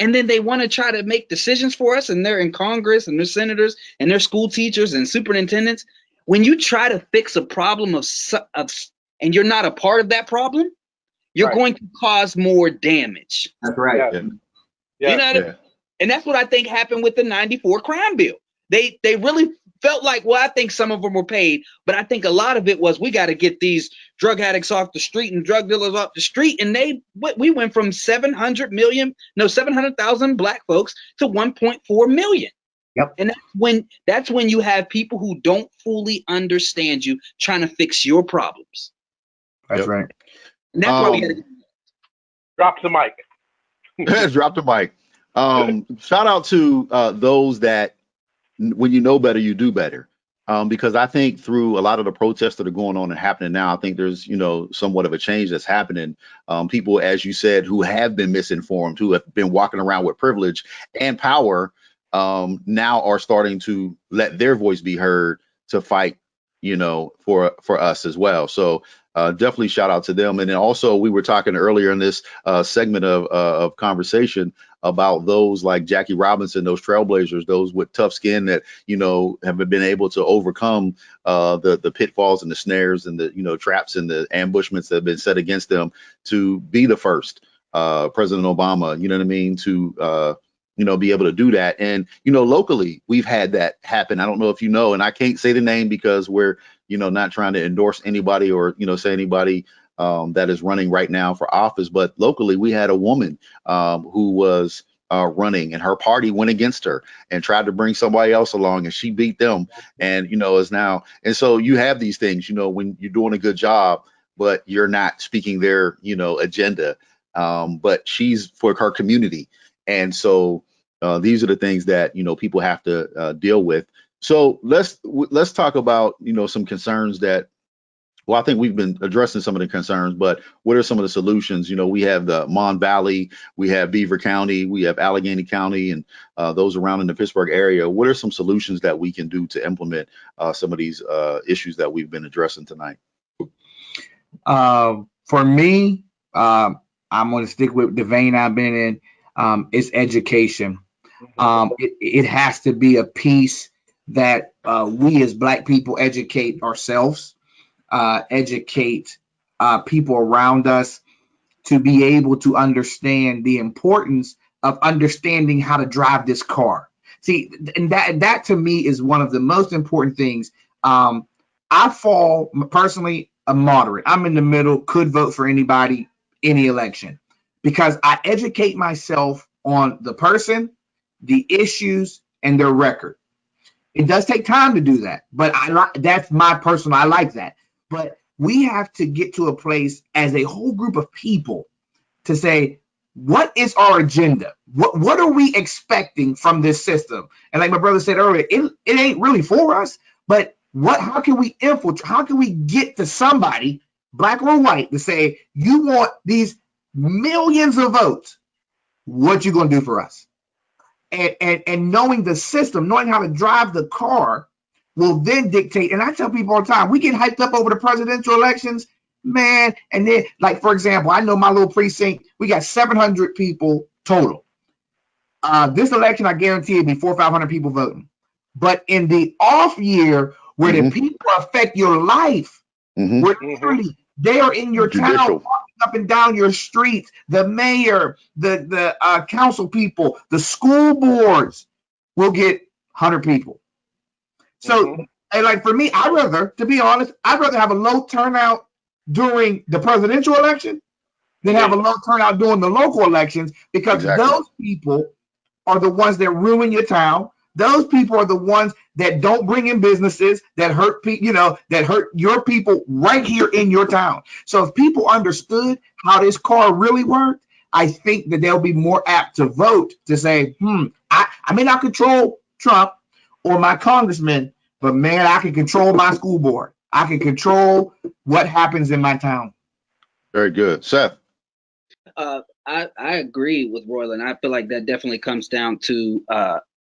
and then they want to try to make decisions for us, and they're in Congress, and they're senators, and they're school teachers and superintendents. When you try to fix a problem and you're not a part of that problem, you're going to cause more damage. That's right. You know, and that's what I think happened with the '94 crime bill. They really felt like, well, I think some of them were paid, but I think a lot of it was, we got to get these drug addicts off the street and drug dealers off the street. And we went from 700,000 black folks to 1.4 million. Yep. And that's when you have people who don't fully understand you trying to fix your problems. That's right. And that's why we had to drop the mic. Drop the mic. Shout out to those that, when you know better, you do better. Because I think through a lot of the protests that are going on and happening now, I think there's, somewhat of a change that's happening. People, as you said, who have been misinformed, who have been walking around with privilege and power, now are starting to let their voice be heard to fight, for us as well. So definitely shout out to them. And then also, we were talking earlier in this segment of conversation about those like Jackie Robinson, those trailblazers, those with tough skin that, have been able to overcome the pitfalls and the snares and the, traps and the ambushments that have been set against them to be the first President Obama, you know what I mean, to be able to do that. And, locally, we've had that happen. I don't know if you know, and I can't say the name because we're, not trying to endorse anybody or, say anybody that is running right now for office. But locally, we had a woman who was running, and her party went against her and tried to bring somebody else along, and she beat them, and, is now. And so you have these things, when you're doing a good job, but you're not speaking their, agenda. But she's for her community. And so these are the things that, people have to deal with. So let's talk about, some concerns that, well, I think we've been addressing some of the concerns, but what are some of the solutions? We have the Mon Valley, we have Beaver County, we have Allegheny County, and those around in the Pittsburgh area. What are some solutions that we can do to implement some of these issues that we've been addressing tonight? For me, I'm going to stick with the vein I've been in. It's education. It has to be a piece that we as Black people educate ourselves, educate people around us to be able to understand the importance of understanding how to drive this car. See, and that to me is one of the most important things. I fall personally a moderate. I'm in the middle, could vote for anybody, any election, because I educate myself on the person, the issues, and their record. It does take time to do that, but that's my personal, I like that. But we have to get to a place as a whole group of people to say, what is our agenda? What are we expecting from this system? And like my brother said earlier, it ain't really for us, but how can we infiltrate? How can we get to somebody, Black or white, to say, you want these millions of votes, what you gonna do for us? And knowing the system, knowing how to drive the car will then dictate. And I tell people all the time, we get hyped up over the presidential elections, man. And then, like, for example, I know my little precinct, we got 700 people total. This election, I guarantee it'll be 400 or 500 people voting. But in the off year, where the people affect your life, where literally they are in your town, walking up and down your streets, the mayor, the council people, the school boards will get 100 people. So, and like for me, to be honest, I'd rather have a low turnout during the presidential election than have a low turnout during the local elections, because those people are the ones that ruin your town. Those people are the ones that don't bring in businesses, that hurt people, that hurt your people right here in your town. So if people understood how this car really worked, I think that they'll be more apt to vote to say, I may not control Trump or my congressman, but man, I can control my school board. I can control what happens in my town. Very good. Seth? I agree with Roylin. I feel like that definitely comes down to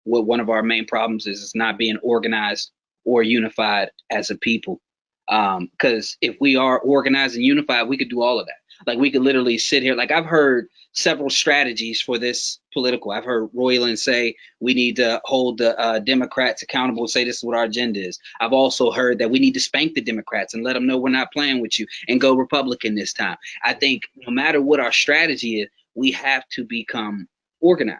what one of our main problems is not being organized or unified as a people. Because if we are organized and unified, we could do all of that. Like we could literally sit here. Like I've heard several strategies for this political. I've heard Roylin say we need to hold the Democrats accountable, say this is what our agenda is. I've also heard that we need to spank the Democrats and let them know we're not playing with you and go Republican this time. I think no matter what our strategy is, we have to become organized.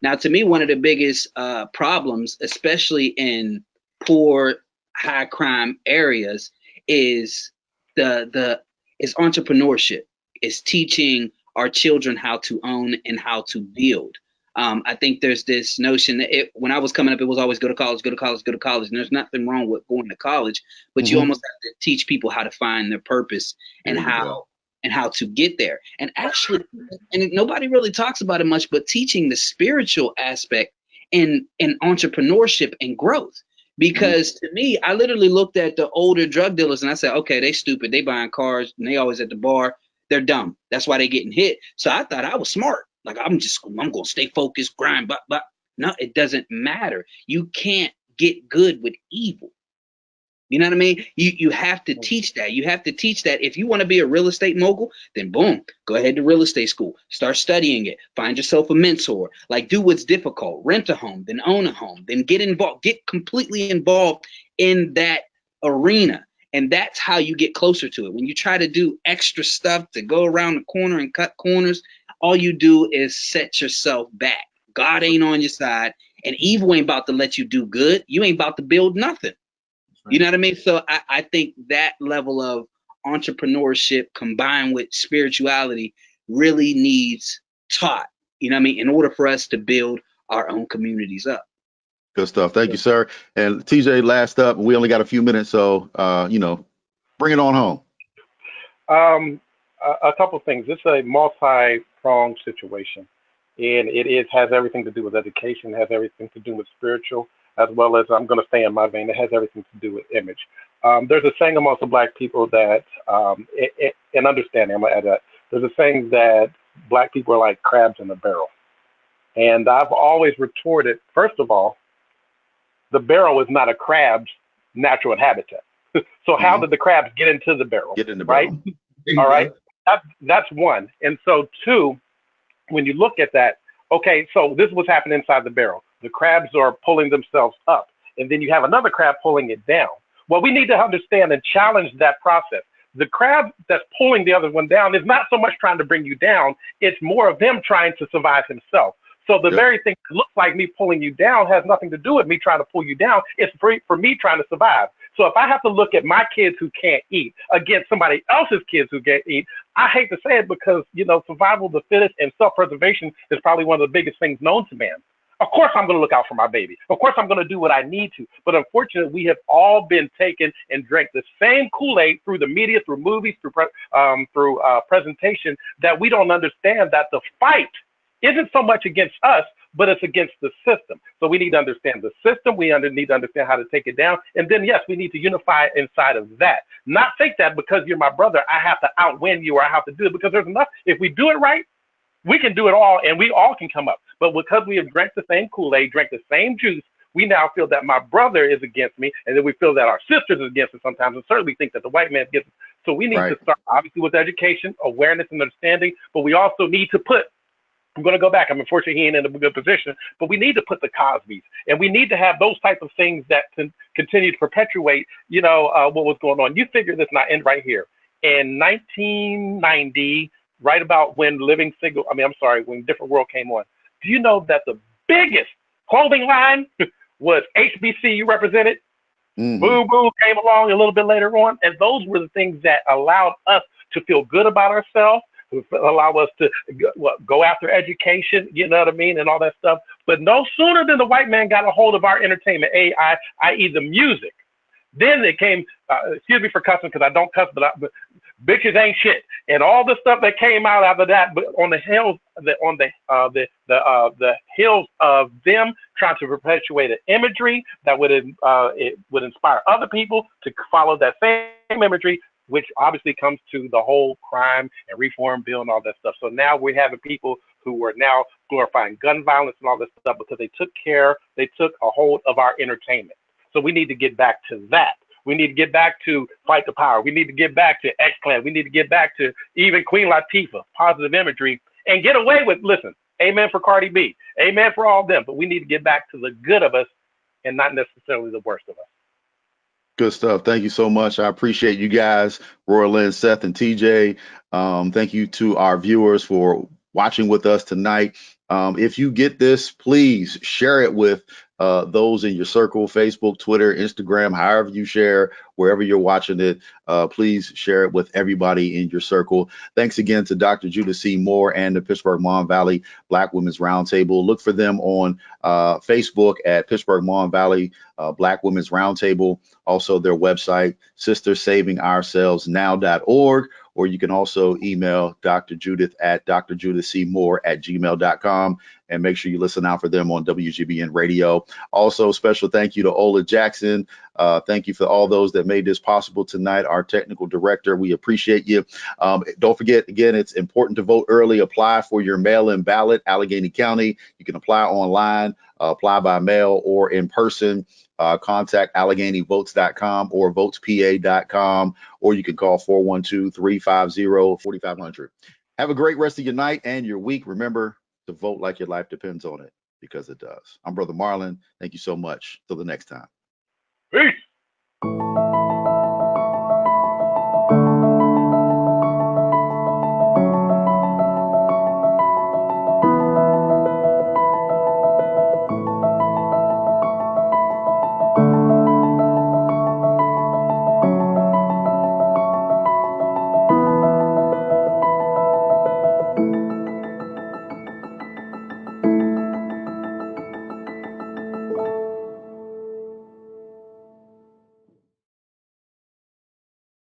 Now, to me, one of the biggest problems, especially in poor, high crime areas, is is entrepreneurship. Is teaching our children how to own and how to build. I think there's this notion that when I was coming up, it was always go to college, go to college, go to college. And there's nothing wrong with going to college, but you almost have to teach people how to find their purpose and how to get there. And actually, and nobody really talks about it much, but teaching the spiritual aspect in entrepreneurship and growth. Because to me, I literally looked at the older drug dealers and I said, okay, they stupid. They buying cars and they always at the bar. They're dumb. That's why they getting hit. So I thought I was smart. Like I'm going to stay focused, grind, but no, it doesn't matter. You can't get good with evil. You know what I mean? You have to teach that. You have to teach that if you want to be a real estate mogul, then boom, go ahead to real estate school. Start studying it. Find yourself a mentor. Like do what's difficult. Rent a home, then own a home, then get involved. Get completely involved in that arena. And that's how you get closer to it. When you try to do extra stuff to go around the corner and cut corners, all you do is set yourself back. God ain't on your side, and evil ain't about to let you do good. You ain't about to build nothing. You know what I mean? So I think that level of entrepreneurship combined with spirituality really needs taught, you know what I mean, in order for us to build our own communities up. Good stuff. Thank you, sir. And TJ, last up, we only got a few minutes, so, bring it on home. A couple of things. It's a multi-pronged situation, and it has everything to do with education, has everything to do with spiritual, as well as, I'm going to stay in my vein, it has everything to do with image. There's a saying amongst the Black people that, and understanding, I'm going to add that, there's a saying that Black people are like crabs in a barrel. And I've always retorted, first of all, the barrel is not a crab's natural habitat. So how did the crabs get into the barrel? Get in the barrel. Right? All right. That's one. And so two, when you look at that, okay, so this is what's happening inside the barrel. The crabs are pulling themselves up, and then you have another crab pulling it down. Well, we need to understand and challenge that process. The crab that's pulling the other one down is not so much trying to bring you down. It's more of them trying to survive himself. So the very thing that looks like me pulling you down has nothing to do with me trying to pull you down. It's for me trying to survive. So if I have to look at my kids who can't eat against somebody else's kids who can't eat, I hate to say it because, survival of the fittest and self-preservation is probably one of the biggest things known to man. Of course, I'm going to look out for my baby. Of course, I'm going to do what I need to. But unfortunately, we have all been taken and drank the same Kool-Aid through the media, through movies, through presentation, that we don't understand that the fight isn't so much against us, but it's against the system. So we need to understand the system. We need to understand how to take it down. And then, yes, we need to unify inside of that. Not think that because you're my brother, I have to outwin you or I have to do it, because there's enough. If we do it right, we can do it all and we all can come up. But because we have drank the same Kool-Aid, drank the same juice, we now feel that my brother is against me, and then we feel that our sisters is against us sometimes, and certainly think that the white man is against us. So we need to start, obviously, with education, awareness, and understanding, but we also need to put, I'm going to go back, I'm unfortunately he ain't in a good position, but we need to put the Cosbys, and we need to have those type of things that can continue to perpetuate, what was going on. You figure this, and I end right here. In 1990, right about when when Different World came on, do you know that the biggest clothing line was HBCU represented? Boo Boo came along a little bit later on, and those were the things that allowed us to feel good about ourselves, allow us to go after education, you know what I mean, and all that stuff. But no sooner than the white man got a hold of our entertainment, i.e. the music, then it came, excuse me for cussing because I don't cuss, but bitches ain't shit, and all the stuff that came out after that. But on the hills, the hills of them trying to perpetuate an imagery that would inspire other people to follow that same imagery. which obviously comes to the whole crime and reform bill and all that stuff. So now we're having people who are now glorifying gun violence and all this stuff because they took a hold of our entertainment. So we need to get back to that. We need to get back to Fight the Power. We need to get back to X-Clan. We need to get back to even Queen Latifah, positive imagery, and get away with, listen, amen for Cardi B, amen for all of them, but we need to get back to the good of us and not necessarily the worst of us. Good stuff. Thank you so much. I appreciate you guys, Roylin, Seth, and TJ. Thank you to our viewers for watching with us tonight. If you get this, please share it with those in your circle, Facebook, Twitter, Instagram, however you share, wherever you're watching it. Please share it with everybody in your circle. Thanks again to Dr. Judah C. Moore and the Pittsburgh Mon Valley Black Women's Roundtable. Look for them on Facebook at Pittsburgh Mon Valley Black Women's Roundtable. Also their website, sisterssavingourselvesnow.org. Or you can also email Dr. Judith at drjudithcmoore@gmail.com, and make sure you listen out for them on WGBN Radio. Also, special thank you to Ola Jackson. Thank you for all those that made this possible tonight. Our technical director, we appreciate you. Don't forget, again, it's important to vote early. Apply for your mail-in ballot, Allegheny County. You can apply online, apply by mail or in person. Contact AlleghenyVotes.com or VotesPA.com, or you can call 412-350-4500. Have a great rest of your night and your week. Remember to vote like your life depends on it, because it does. I'm Brother Marlon. Thank you so much. Till the next time.